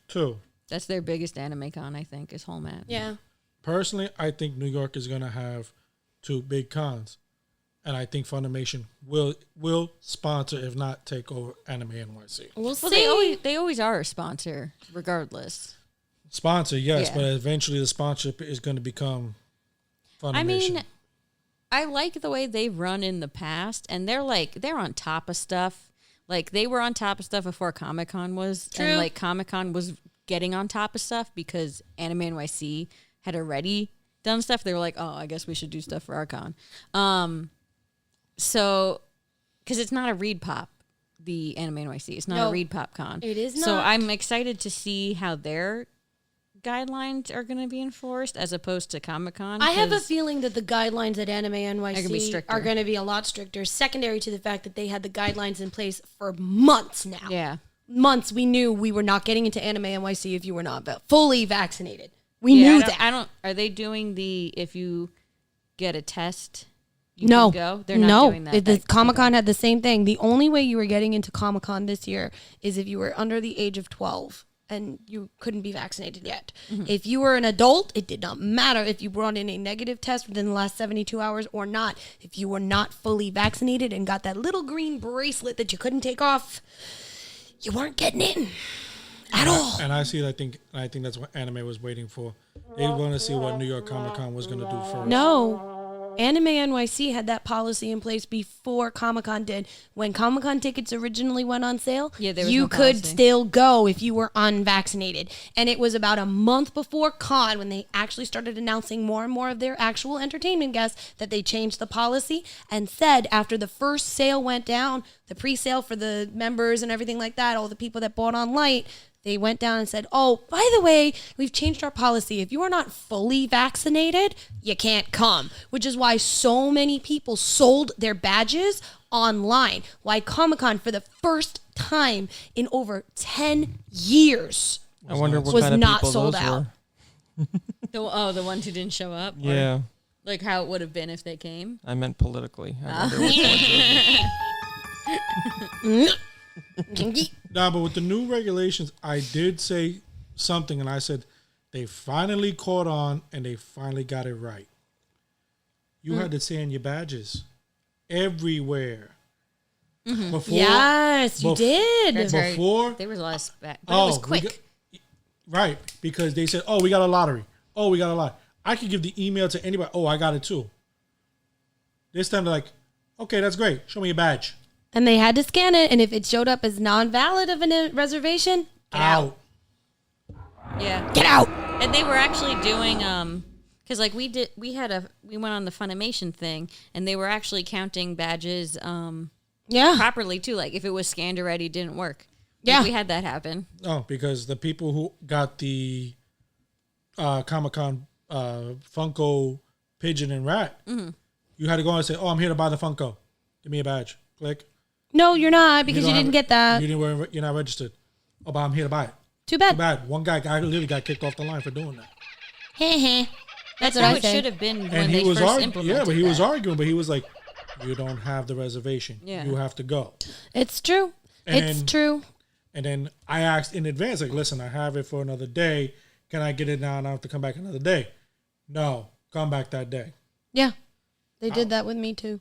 Two. That's their biggest anime con, I think, is Holmat. Yeah. Personally, I think New York is going to have two big cons. And I think Funimation will sponsor, if not take over Anime NYC. We'll Well, see. they always are a sponsor, regardless. Sponsor, yes, Yeah. but eventually the sponsorship is going to become Funimation. I mean, I like the way they've run in the past, and they're on top of stuff. Like they were on top of stuff before Comic-Con was, True. and like Comic-Con was getting on top of stuff because Anime NYC had already done stuff. They were like, oh, I guess we should do stuff for our con. So, because it's not a Reed Pop, the Anime NYC, it's not No, a Reed Pop con. it is So not. I'm excited to see how their guidelines are going to be enforced as opposed to Comic-Con. I have a 'cause- feeling that the guidelines at Anime Are gonna be NYC stricter. are going to be a lot stricter, secondary to the fact that they had the guidelines in place for months now. Yeah. Months we knew we were not getting into Anime NYC if you were not fully vaccinated. We knew that. I don't. Are they doing the if you get a test? You No, can go. They're not doing that. The Comic Con had the same thing. The only way you were getting into Comic Con this year is if you were under the age of 12 and you couldn't be vaccinated yet. Mm-hmm. If you were an adult, it did not matter if you brought in a negative test within the last 72 hours or not. If you were not fully vaccinated and got that little green bracelet that you couldn't take off, you weren't getting in at all. And I think that's what anime was waiting for. They want to see what New York Comic Con was going to do first. No. Anime NYC had that policy in place before Comic-Con did. When Comic-Con tickets originally went on sale, Yeah, there was you no could policy. still go if you were unvaccinated. And it was about a month before Con when they actually started announcing more and more of their actual entertainment guests that they changed the policy and said after the first sale went down, the pre-sale for the members and everything like that, all the people that bought on light, they went down and said, oh, by the way, we've changed our policy. If you are not fully vaccinated, you can't come, which is why so many people sold their badges online. Why Comic-Con for the first time in over 10 years I wonder what was kind of not people sold those out. were. The ones who didn't show up? Or, Yeah, like how it would have been if they came? I meant politically. I wonder which ones those were. Nah, but with the new regulations, I did say something, and I said they finally caught on and they finally got it right. You had to say in your badges everywhere. Before, Yes, you did. That's right. before, There was a lot of but it was we quick. right, because they said, "Oh, we got a lottery. Oh, we got a lot." I could give the email to anybody. Oh, I got it too. This time they're like, "Okay, that's great. Show me your badge." And they had to scan it, and if it showed up as non-valid of a reservation, get out. Yeah. Get out. And they were actually doing because like we went on the Funimation thing, and they were actually counting badges Yeah. properly too. Like if it was scanned already, it didn't work. Yeah. Like, we had that happen. Oh, because the people who got the Comic-Con Funko Pigeon and Rat, you had to go and say, "Oh, I'm here to buy the Funko. Give me a badge." Click. No, you're not because you don't didn't have get it. that. You're not registered. Oh, but I'm here to buy it. Too Too bad. bad. One guy literally got kicked off the line for doing that. That's what how I it say. should have been when And they he was first arguing. implemented Yeah, but he was that. arguing. But he was like, "You don't have the reservation. Yeah. You have to go." It's true. It's And- true. And then I asked in advance, like, "Listen, I have it for another day. Can I get it now and I have to come back another day?" No, come back that day. Yeah. They did that with me too.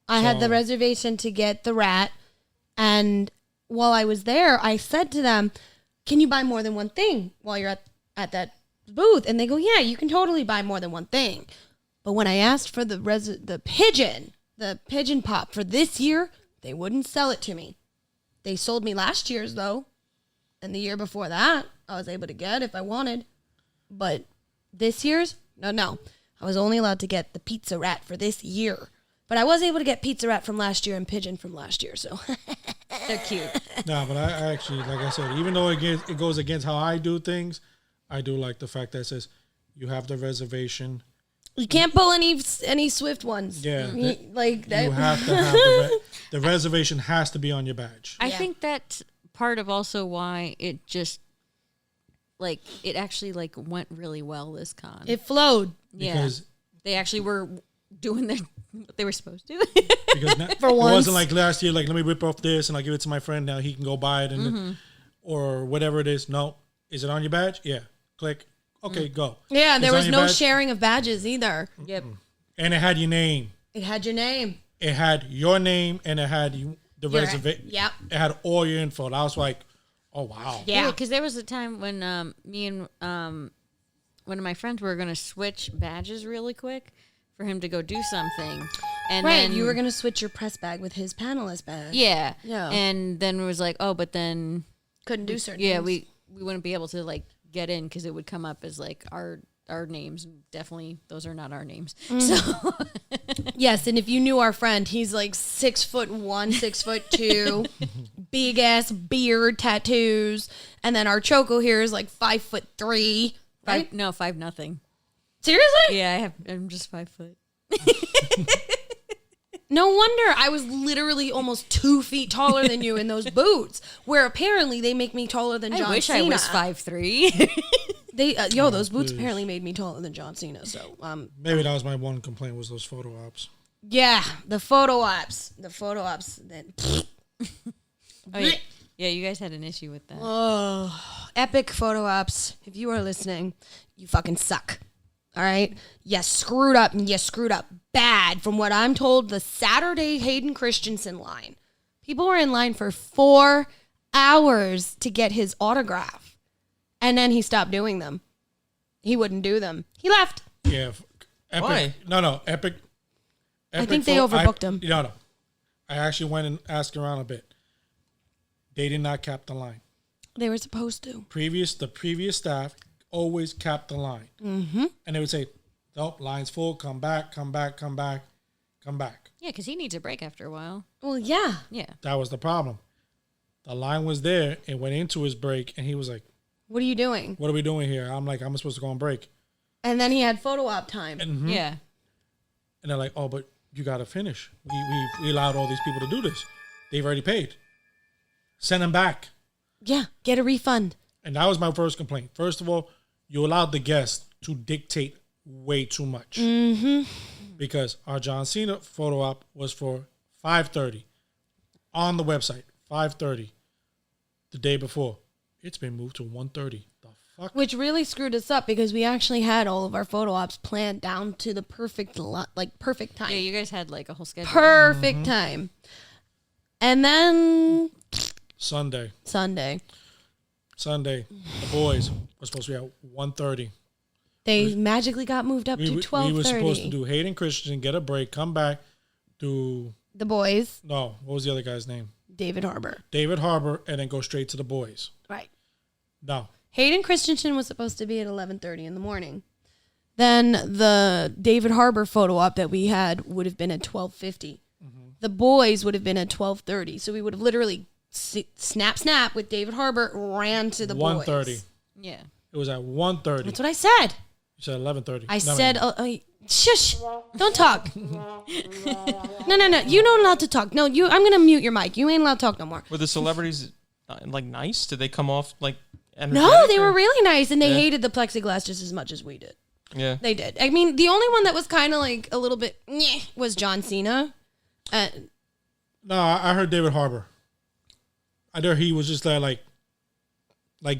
I had the So- reservation to get the rat, and while I was there, I said to them, "Can you buy more than one thing while you're at that booth?" And they go, "Yeah, you can totally buy more than one thing." But when I asked for the pigeon pop for this year, they wouldn't sell it to me. They sold me last year's though, and the year before that, I was able to get if I wanted. But this year's, no. I was only allowed to get the pizza rat for this year. But I was able to get pizza rat from last year and pigeon from last year, so They're cute. No, but I actually, like I said, even though it goes against how I do things, I do like the fact that it says you have the reservation. you can't pull any Swift ones. Yeah, Like that. You have to have the reservation has to be on your badge. I Yeah. think that's part of also why it just like it actually like went really well this con. It flowed. yeah, Because they actually were doing what they were supposed to. because For it once. wasn't like last year, like let me rip off this and I'll give it to my friend. Now he can go buy it and or whatever it is. No, is it on your badge? Yeah, click. Okay, go. Yeah, It's there on was your no badge? sharing of badges either. Yep. And it had your name. It had your name. It had your name and it had the Your- reservation. yep. It had all your info. And I was like, oh wow. Yeah. because there was a time when me and one of my friends were going to switch badges really quick for him to go do something, and Right, then you were going to switch your press bag with his panelist bag. yeah, Yeah. and then it was like, oh, but then Couldn't do certain yeah, things. we wouldn't be able to like get in because it would come up as like our names. Definitely, those are not our names. So Yes, and if you knew our friend, he's like 6'1", 6'2", big ass beard, tattoos, and then our Choco here is like 5'3". Right? 5'0". Seriously? Yeah, I'm just 5 foot. No wonder I was literally almost 2 feet taller than you in those boots. Where apparently they make me taller than John I wish Cena. I was 5'3". They those boots apparently made me taller than John Cena. So Maybe that was my one complaint was those photo ops. yeah, the photo ops. Then Oh, yeah. Yeah, you guys had an issue with that. oh, epic photo ops. If you are listening, you fucking suck. All right, you screwed up and you screwed up bad. From what I'm told, the Saturday Hayden Christensen line, people were in line for 4 hours to get his autograph, and then he stopped doing them. He wouldn't do them. He left. Yeah. Epic. Why? No, Epic. I think they overbooked him. No. I actually went and asked around a bit. They did not cap the line. They were supposed to. The previous staff always capped the line. Mm-hmm. And they would say, nope, line's full, come back. Yeah, because he needs a break after a while. Well, yeah. Yeah. That was the problem. The line was there and went into his break, and he was like, What are you doing? what are we doing here? I'm like, I'm supposed to go on break. And then he had photo op time. And Yeah. they're like, oh, but you got to finish. We allowed all these people to do this. They've already paid. Send them back. Yeah, get a refund. And that was my first complaint. First of all, you allowed the guest to dictate way too much. Mm-hmm. Because our John Cena photo op was for 5:30 on the website. 5:30 the day before. It's been moved to 1:30. The fuck? Which really screwed us up because we actually had all of our photo ops planned down to the perfect time. Yeah, you guys had like a whole schedule. Perfect time. And then Sunday. The boys were supposed to be at 1:30. They magically got moved up to 12:30. We were supposed to do Hayden Christensen, get a break, come back, do... The boys. No, what was the other guy's name? David Harbour, and then go straight to the boys. right. No. Hayden Christensen was supposed to be at 11:30 in the morning. Then the David Harbour photo op that we had would have been at 12:50. The boys would have been at 12:30. So we would have literally snap with David Harbour, ran to the 1:30. boys. Yeah. It was at 1:30. That's what I said. You said 11:30. I said, shush, don't talk. No. You don't allowed to talk. No, I'm going to mute your mic. You ain't allowed to talk no more. Were the celebrities like nice? Did they come off like No, energetic, they or- were really nice, and they Yeah. hated the plexiglass just as much as we did. Yeah. They did. I mean, the only one that was kind of like a little bit was John Cena. No, I heard David Harbour. I heard he was just there like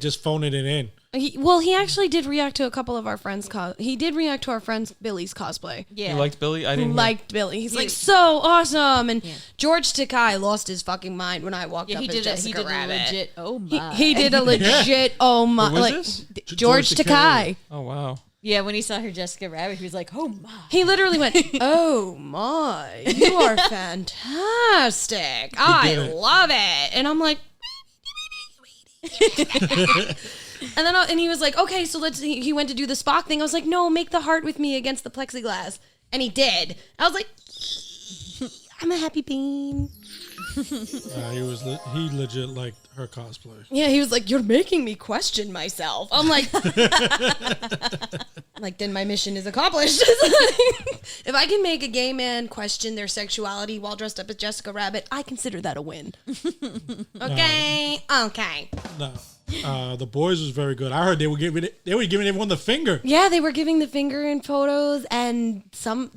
just phoning it in. He actually did react to a couple of our friends. He did react to our friend's Billy's cosplay. Yeah. You liked Billy? I Who didn't. liked Billy. He's like, so awesome. And George Takei lost his fucking mind when I walked Yeah, up he as did Jessica a Rabbit. legit, oh my. He did a legit, oh my. Who was like, this? George Takei. Oh wow. Yeah, when he saw her Jessica Rabbit, he was like, oh my. He literally went, oh my, you are fantastic. I love it. And I'm like, and he was like, okay, so he went to do the Spock thing. I was like, no, make the heart with me against the plexiglass. And he did. I was like, I'm a happy bean. He legit liked her cosplay. Yeah, he was like, you're making me question myself. I'm like, then my mission is accomplished. If I can make a gay man question their sexuality while dressed up as Jessica Rabbit, I consider that a win. Okay. No. The boys was very good. I heard they were giving everyone the finger. Yeah, they were giving the finger in photos, and some,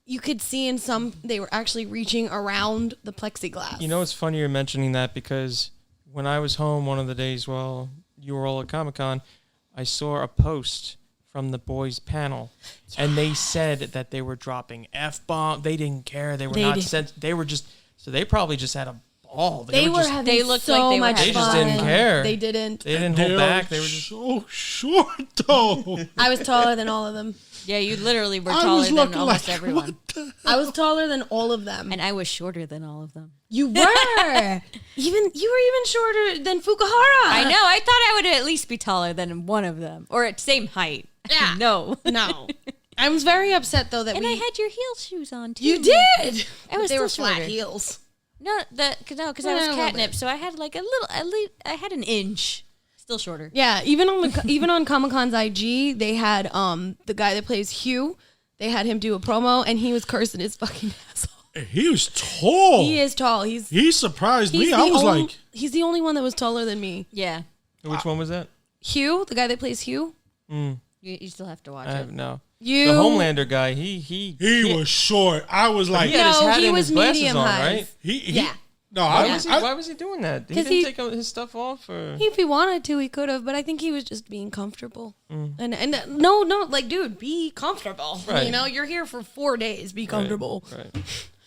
you could see in some, they were actually reaching around the plexiglass. You know, it's funny you're mentioning that because when I was home one of the days while you were all at Comic-Con, I saw a post from the boys panel, and they said that they were dropping F-bomb. They didn't care. They were they were just, so they probably just had a ball. They were having they looked so like they were much having They just fun. didn't care. They didn't. They didn't hold back. They were just so short, though. I was taller than all of them. Yeah, you literally were I taller was than looking almost like, everyone. what the? I was taller than all of them. And I was shorter than all of them. You were. You were even shorter than Fukuhara. I know. I thought I would at least be taller than one of them. Or at same height. Yeah. No. No. I was very upset though that And I had your heel shoes on, too. You did. I was They were still flat shorter. heels. No, because I was Yeah, a little catnip, bit. so I had like a little, at least, I had an inch. Still shorter. Yeah, even on Comic-Con's IG, they had the guy that plays Hugh. They had him do a promo, and he was cursing his fucking ass off. He was tall. He is tall. He surprised me. he's I was the like, he's the only one that was taller than me. Yeah. which one was that? Hugh, the guy that plays Hugh. You still have to watch I it. no. You. The Homelander guy. He was short. I was like, He had his No, hat he and was his glasses medium on, height. right? Yeah. No, Why was he doing that? He 'Cause didn't he- take his stuff off, or If he wanted to, he could have, but I think he was just being comfortable. And no, like, dude, be comfortable. Right. You know, you're here for 4 days. Be comfortable. Right.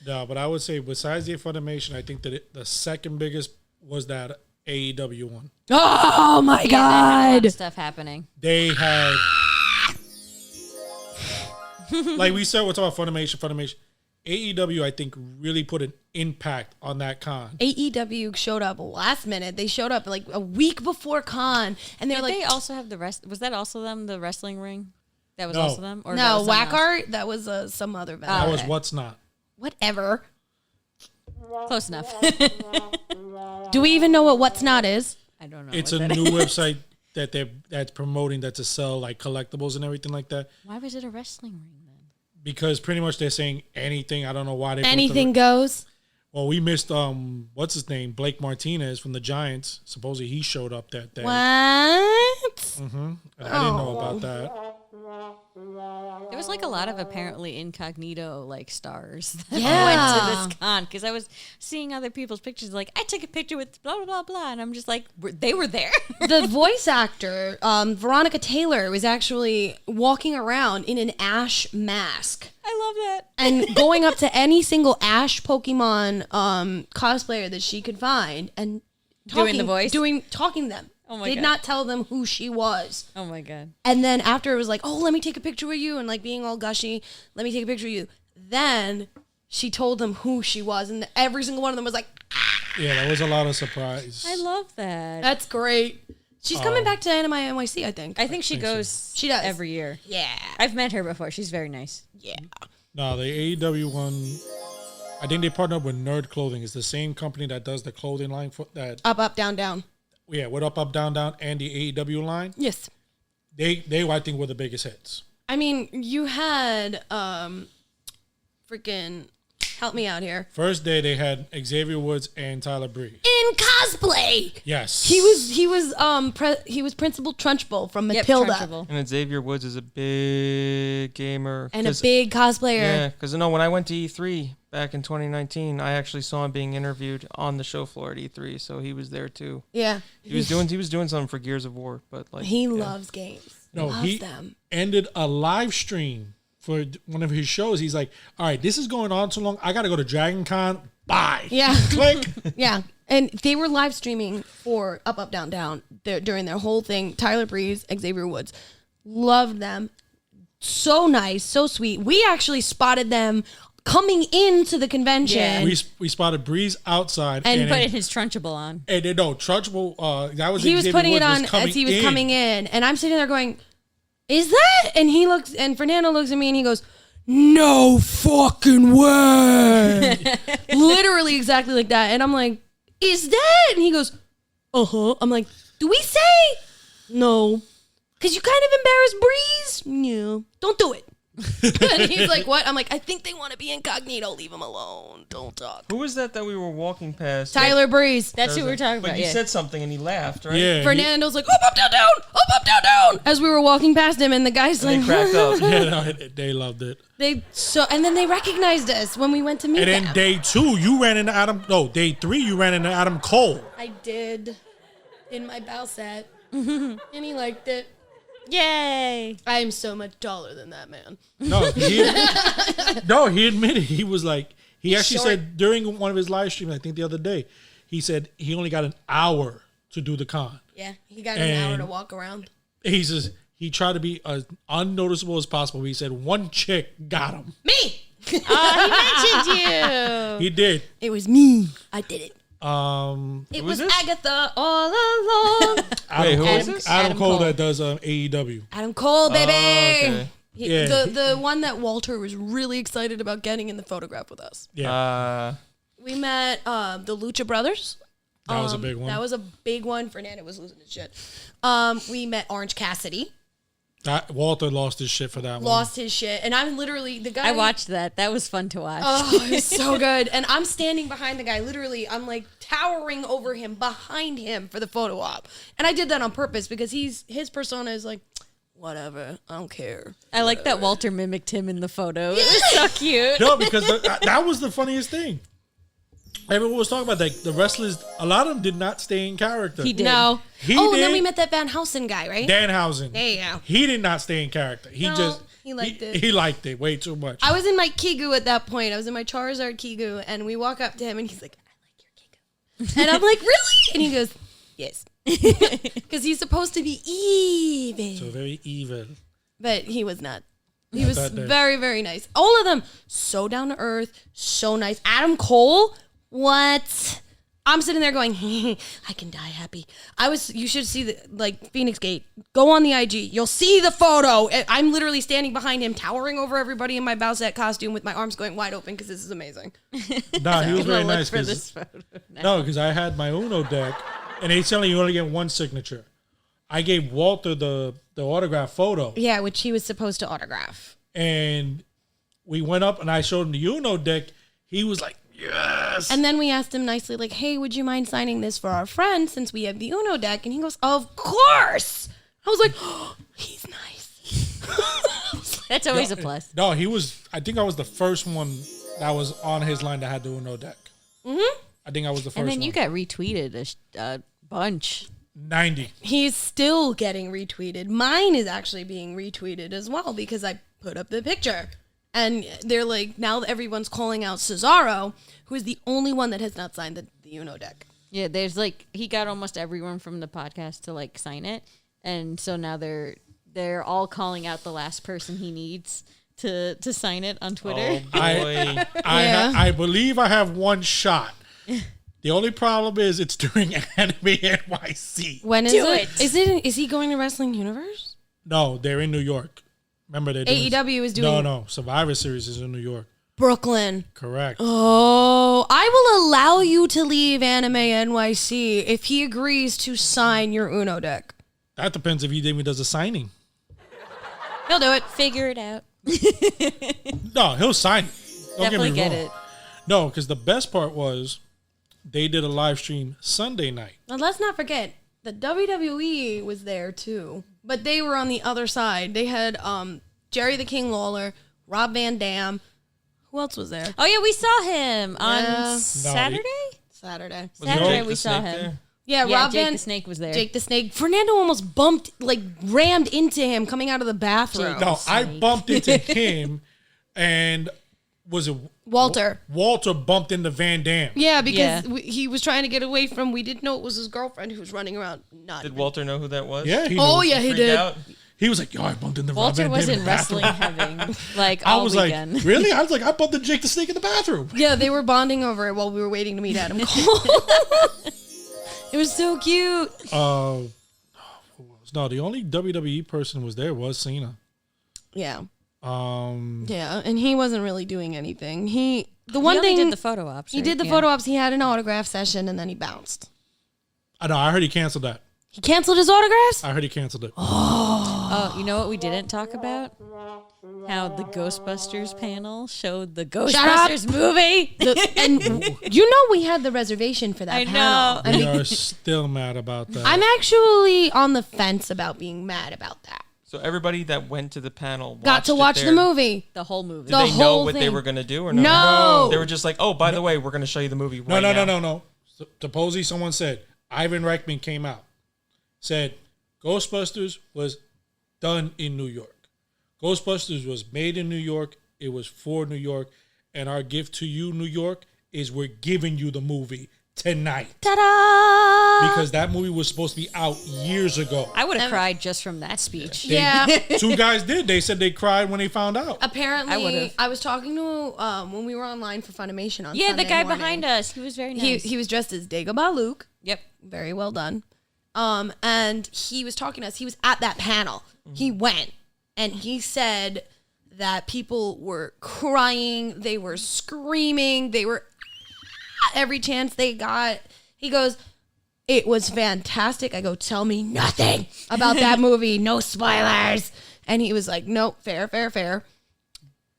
No, but I would say besides the Funimation, I think that the second biggest was that AEW one. Oh my Yeah, they had a lot god! of stuff happening. They had, like we said, we're talking about Funimation. AEW, I think, really put an impact on that con. AEW showed up last minute. They showed up like a week before con, and they're Did like, they also have the rest? Was that also them? The wrestling ring? That was No. also them? Or that no, was someone Whack else? Art. That was some other vendor. That was okay. What's Not. Whatever. Close enough. Do we even know what What's Not is? I don't know. It's what a that new is. website that's promoting that to sell like collectibles and everything like that. Why was it a wrestling ring then? because pretty much they're saying anything. I don't know why they Anything goes. Well, we missed what's his name, Blake Martinez from the Giants. Supposedly he showed up that day. What? And I didn't know about that. There was like a lot of apparently incognito like stars that Yeah. went to this con because I was seeing other people's pictures. Like I took a picture with blah blah blah blah, and I'm just like, they were there. The voice actor, Veronica Taylor, was actually walking around in an Ash mask I love that. and going up to any single Ash Pokemon cosplayer that she could find and Doing the voice? talking to them. Oh my Did God. not tell them who she was. Oh my god. And then after it was like, oh, let me take a picture with you, and like being all gushy, let me take a picture of you. Then she told them who she was, and every single one of them was like, Yeah, that was a lot of surprise. I love that. that's great. She's coming back to Anime NYC, I think. I think she goes. She does. every year. Yeah. I've met her before. She's very nice. Yeah. No, the AEW one, I think they partnered up with Nerd Clothing. It's the same company that does the clothing line for that. Up, down, down. Yeah, with Up, Down, Down, and the AEW line. Yes. They I think were the biggest hits. I mean, you had freaking help me out here. First day they had Xavier Woods and Tyler Breeze. In cosplay. Yes, He was Principal Trunchbull from Yep, Matilda. Trunchbull. And Xavier Woods is a big gamer. And a 'Cause- big cosplayer. Yeah, because no, when I went to E3 back in 2019, I actually saw him being interviewed on the show floor at E3, so he was there too. Yeah. He was doing something for Gears of War, but like He yeah. loves games. No, Loves he them. ended a live stream for one of his shows. He's like, all right, this is going on so long. I got to go to Dragon Con. Bye. Yeah. Click. Yeah. And they were live streaming for Up, Down, Down during their whole thing. Tyler Breeze, Xavier Woods. Loved them. So nice, so sweet. We actually spotted them coming into the convention. Yeah. We spotted Breeze outside. And then- putting his Trunchbull on. And then, no, Trunchbull, that was He was Xavier putting Woods it on coming as he was coming in. And I'm sitting there going, is that? And he looks, and Fernando looks at me and he goes, no fucking way. Literally exactly like that. And I'm like, is that? And he goes, uh-huh. I'm like, do we say? No. Because you kind of embarrassed Breeze? Yeah. Don't do it. And he's like, what? I'm like, I think they want to be incognito. Leave them alone. Don't talk. Who was that we were walking past? Tyler Breeze. That's who we were talking But about. he Yeah. said something and he laughed, right? Yeah. Fernando's like, up, down, down, up, down, down, as we were walking past him, and the guy's And like, they cracked up. Yeah, no, they loved it. and then they recognized us when we went to meet And then them. day 2, you ran into day 3, you ran into Adam Cole. I did in my bow set, and he liked it. Yay. I am so much taller than that man. No, he admitted he was like, he actually said during one of his live streams, I think the other day, he said he only got an hour to do the con. Yeah, he got an hour And- to walk around. He says he tried to be as unnoticeable as possible. He said one chick got him. Me. Oh, he mentioned you. He did. It was me. I did it. It Who was is this? Agatha all along. Wait, who is Adam- this? Adam Cole Cole. that does AEW. Adam Cole, baby. okay. Yeah. The one that Walter was really excited about getting in the photograph with us. Yeah, We met the Lucha Brothers. that was a big one. That was a big one. Fernando was losing his shit. We met Orange Cassidy. Walter lost his shit for that one. Lost his shit. And I'm literally the guy. I watched that. That was fun to watch. Oh, it was so good. And I'm standing behind the guy. Literally, I'm like towering over him, behind him for the photo op. And I did that on purpose because his persona is like, whatever, I don't care. I like that Walter mimicked him in the photo. It was so cute. No, because that was the funniest thing. Everyone was talking about that. The wrestlers, a lot of them did not stay in character. He did. No. He And then did. we met that Van Housen guy, right? Danhausen. There you go. He did not stay in character. He No, just he liked it. He liked it way too much. I was in my Kigu at that point. I was in my Charizard Kigu, and we walk up to him, and he's like, I like your Kigu. And I'm like, really? And he goes, yes. Because he's supposed to be evil. so very evil. But he was not. He Not was that day. very, very nice. All of them, so down to earth, so nice. Adam Cole, what? I'm sitting there going, I can die happy. You should see Feinics Gate. Go on the IG. You'll see the photo. I'm literally standing behind him, towering over everybody in my Bowsette costume with my arms going wide open because this is amazing. Nah, he was I'm very gonna look nice. for 'cause- this photo now. No, because I had my Uno deck, and they tell you only get one signature. I gave Walter the autograph photo, Yeah, which he was supposed to autograph. and we went up and I showed him the Uno deck. He was like, yes. And then we asked him nicely, like, hey, would you mind signing this for our friend since we have the Uno deck? And he goes, of course. I was like, oh, he's nice. That's always a plus. No, he was. I think I was the first one that was on his line that had the Uno deck. Mm-hmm. I think I was the first And then one. you got retweeted a bunch. 90. He's still getting retweeted. Mine is actually being retweeted as well because I put up the picture. And they're like, now everyone's calling out Cesaro, who is the only one that has not signed the Uno deck. Yeah, there's like he got almost everyone from the podcast to like sign it, and so now they're all calling out the last person he needs to sign it on Twitter. Oh boy. I believe I have one shot. The only problem is it's during Anime NYC. When is Do it? Is he going to Wrestling Universe? No, they're in New York. Remember they're doing AEW is doing No, Survivor Series is in New York. Brooklyn. Correct. Oh, I will allow you to leave Anime NYC if he agrees to sign your Uno deck. That depends if he even does a signing. He'll do it. Figure it out. No, he'll sign it. Don't Definitely get me get wrong. it. No, because the best part was they did a live stream Sunday night. Now, let's not forget, the WWE was there too, but they were on the other side. They had Jerry the King Lawler, Rob Van Dam. Who else was there? Oh yeah, we saw him on Yeah. Saturday. Saturday. Was Saturday Jake we the saw Snake him. there? Yeah, Yeah, Rob Jake Van the Snake was there. Jake the Snake. Fernando almost rammed into him coming out of the bathroom. No, I bumped into him, and was it Walter. Walter bumped into Van Dam. Yeah, because Yeah. he was trying to get away from. We didn't know it was his girlfriend who was running around. Not. Did Walter know who that was? Yeah, he Oh knew. yeah, he Freaked did. out? He was like, "Yo, I bumped into Rob Walter Van was Dam in the bathroom." wrestling heaven like I all was weekend. like, "Really?" I was like, "I bumped into Jake the Snake in the bathroom." Yeah, they were bonding over it while we were waiting to meet Adam Cole. It was so cute. No, the only WWE person was there was Cena. Yeah, Um, yeah, and he wasn't really doing anything. The He one only thing did the photo ops. he right? did the Yeah. photo ops. He had an autograph session, and then he bounced. I know. I heard he canceled that. He canceled his autographs. I heard he canceled it. Oh, you know what we didn't talk about? How the Ghostbusters panel showed the up. Ghostbusters movie. And you know we had the reservation for that I panel. know. I We mean, are still mad about that. I'm actually on the fence about being mad about that. So everybody that went to the panel Got to watched it watch the there. movie. The whole movie. Did The they know whole what they thing. were going to do or no? No. They were just like, oh, by the way, we're going to show you the movie right now. No. Supposedly someone said, Ivan Reichman came out, said Ghostbusters was done in New York. Ghostbusters was made in New York. It was for New York. And our gift to you, New York, is we're giving you the movie tonight. Ta-da! Because that movie was supposed to be out years ago. I would have cried just from that speech. Yeah. Two guys did. They said they cried when they found out. Apparently, I would've. I was talking to when we were online for Funimation on Yeah, Sunday the guy morning. behind us. He was very nice. He was dressed as Dagobah Luke. Yep. Very well done. And he was talking to us. He was at that panel. He went and he said that people were crying, they were screaming, they were every chance they got. He goes, it was fantastic. I go, tell me nothing about that movie. No spoilers. And he was like, nope, fair.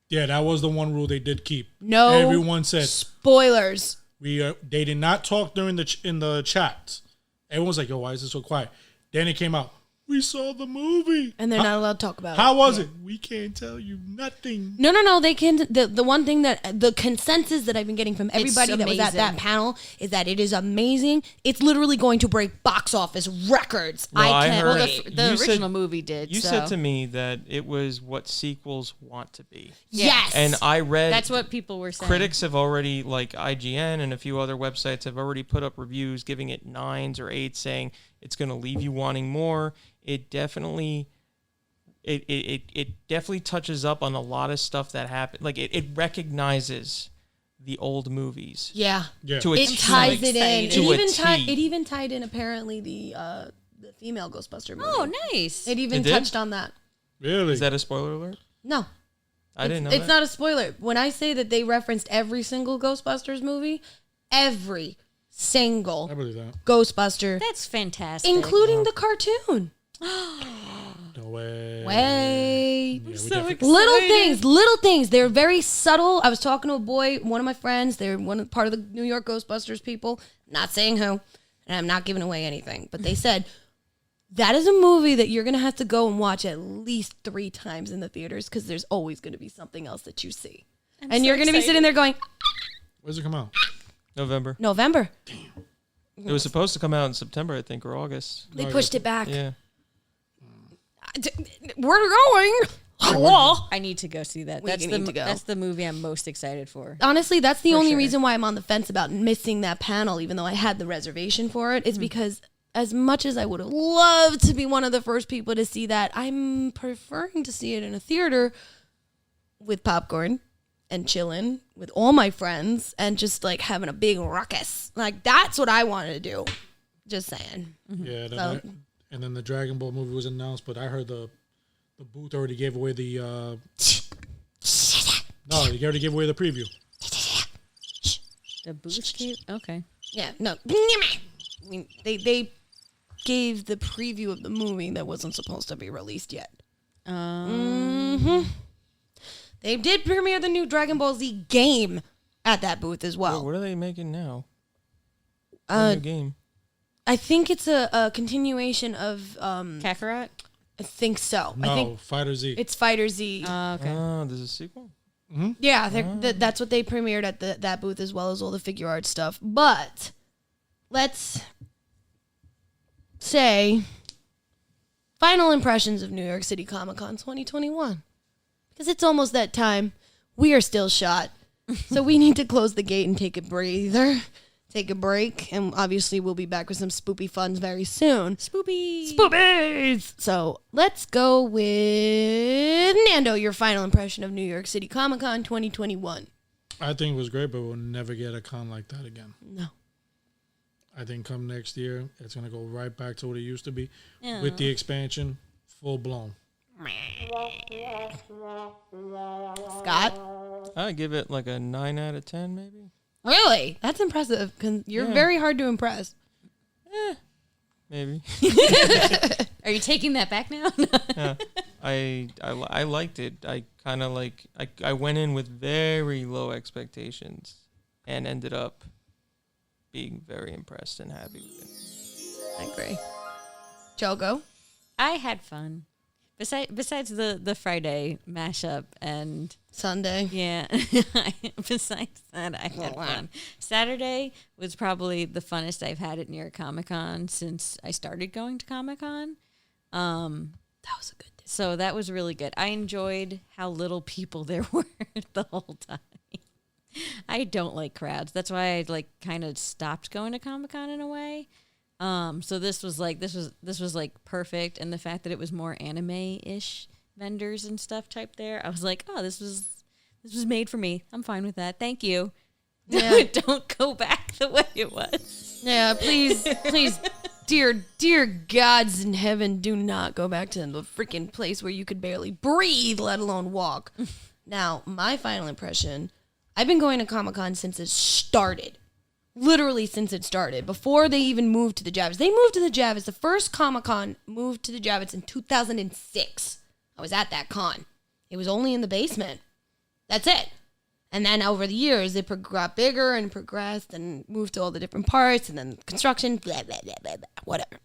Yeah, that was the one rule they did keep. No Everyone said spoilers. they did not talk during in the chats. Everyone was like, "Yo, why is it so quiet?" Then it came out. We saw the movie, And they're not allowed to talk about it. How was it? We can't tell you nothing. No. They can. The one thing that the consensus that I've been getting from everybody that was at that amazing. panel is that it is amazing. It's literally going to break box office records. No, I I can't heard- wait. The You said- original movie did. You so. said to me that it was what sequels want to be. Yes. And I read That's what people were saying. critics have already, like IGN and a few other websites, have already put up reviews giving it 9s or 8s, saying it's going to leave you wanting more. It definitely touches up on a lot of stuff that happened. Like it recognizes the old movies. Yeah. Yeah. It To its ties so it in. excited. To a It T. even tied in apparently the female Ghostbuster movie. Oh, nice. It even It did? touched on that. Really? Is that a spoiler alert? No. I didn't know It's that. not a spoiler. When I say that they referenced every single Ghostbusters movie, every single I believe that. Ghostbuster, That's fantastic. including the cartoon. No No way. Way. Yeah, we so definitely- excited. Little things. They're very subtle. I was talking to a boy, one of my friends. They're part of the New York Ghostbusters people. Not saying who, and I'm not giving away anything. But they said that is a movie that you're gonna have to go and watch at least 3 times in the theaters because there's always gonna be something else that you see, and so you're gonna be sitting there going, Where's it come out? November. November. It was supposed to come out in September, I think, or August. They pushed it back. Yeah. We're going. I need to go see that. We need to go. That's the movie I'm most excited for. Honestly, that's the For only sure. reason why I'm on the fence about missing that panel, even though I had the reservation for it, is because as much as I would have loved to be one of the first people to see that, I'm preferring to see it in a theater with popcorn and chilling with all my friends and just like having a big ruckus. Like that's what I wanted to do. Just saying. Yeah, So- and then the Dragon Ball movie was announced, but I heard the booth already gave away the. No, they already gave away the preview. The booth cave? Okay. Yeah, no. I mean, they gave the preview of the movie that wasn't supposed to be released yet. They did premiere the new Dragon Ball Z game at that booth as Wait, well. what are they making now? A new game. I think it's a continuation of. Kakarot? I think so. No, I think Fighter Z. it's Fighter Z. Okay. Oh, there's a sequel? Yeah, that's what they premiered at that booth as well as all the figure art stuff. But let's say final impressions of New York City Comic Con 2021. Because it's almost that time. We are still shot. So we need to close the gate and take a breather. Take a break. And obviously we'll be back with some spoopy funs very soon. Spoopy. Spoopies! So let's go with Nando, your final impression of New York City Comic Con 2021. I think it was great, but we'll never get a con like that again. No. I think come next year, it's going to go right back to what it used to be with the expansion, full blown. Scott? I give it like a 9 out of 10, maybe. Really? That's impressive because you're Yeah. very hard to impress. Maybe. Are you taking that back now? Yeah. I liked it. I kind of like I went in with very low expectations and ended up being very impressed and happy with it. I agree. Choco? I had fun. Besides the Friday mashup and Sunday? yeah, besides that, I had fun. Saturday was probably the funnest I've had at New York Comic Con since I started going to Comic Con. That was a good day. So that was really good. I enjoyed how little people there were the whole time. I don't like crowds. That's why I like kind of stopped going to Comic Con in a way. So this was like perfect, and the fact that it was more anime-ish vendors and stuff type there, I was like, oh, this was made for me. I'm fine with that. Thank you. Yeah. Don't go back the way it was. Yeah, please, dear gods in heaven, do not go back to the freaking place where you could barely breathe, let alone walk. Now, my final impression, I've been going to Comic-Con since it started. Literally since it started, before they even moved to the Javits. They moved to the Javits. The first Comic-Con moved to the Javits in 2006. I was at that con. It was only in the basement. That's it. And then over the years, it got bigger and progressed and moved to all the different parts and then construction, blah, blah, blah, blah, blah, whatever.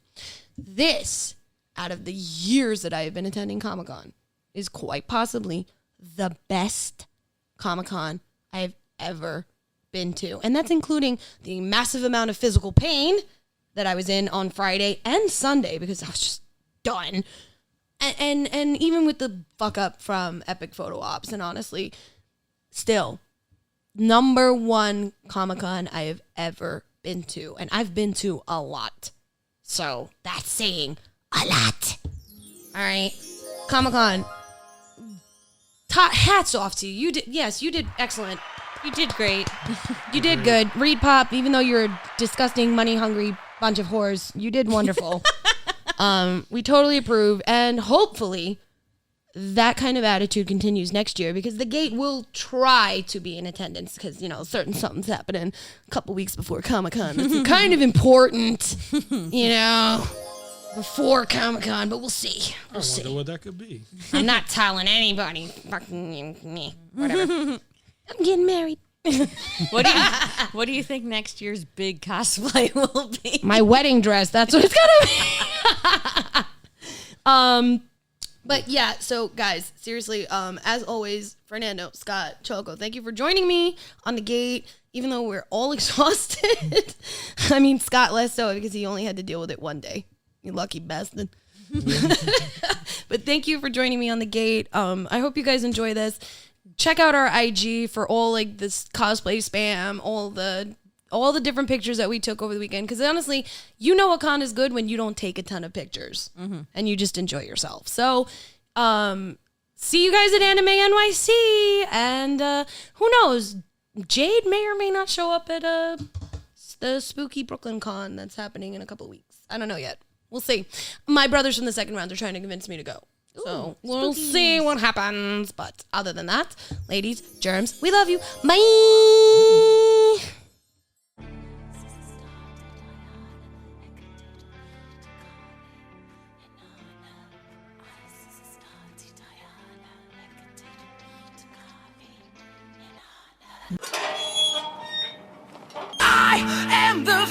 This, out of the years that I have been attending Comic-Con, is quite possibly the best Comic-Con I have ever been to. And that's including the massive amount of physical pain that I was in on Friday and Sunday because I was just done. And even with the fuck up from Epic Photo Ops, and honestly, still, number one Comic-Con I have ever been to. And I've been to a lot. So that's saying a lot. All right. Comic-Con, hats off to you. You did excellent. You did great. You did good. Reed Pop, even though you're a disgusting, money-hungry bunch of whores, you did wonderful. We totally approve. And hopefully that kind of attitude continues next year because the gate will try to be in attendance because, something's happening a couple weeks before Comic-Con. It's kind of important, before Comic-Con, but we'll see. I wonder what that could be. I'm not telling anybody. Fucking me. Whatever. I'm getting married. What do you think next year's big cosplay will be? My wedding dress. That's what it's gonna be. But yeah, so guys, seriously, as always, Fernando, Scott, Choco, thank you for joining me on the gate, even though we're all exhausted. I mean, Scott less so because he only had to deal with it one day. You lucky bastard. But thank you for joining me on the gate. I hope you guys enjoy this. Check out our IG for all like this cosplay spam, all the different pictures that we took over the weekend. Because honestly, you know a con is good when you don't take a ton of pictures and you just enjoy yourself. So, see you guys at Anime NYC, and who knows, Jade may or may not show up at the spooky Brooklyn con that's happening in a couple of weeks. I don't know yet. We'll see. My brothers from the second round are trying to convince me to go. So we'll see what happens. But other than that, ladies, germs, we love you. Bye. I am the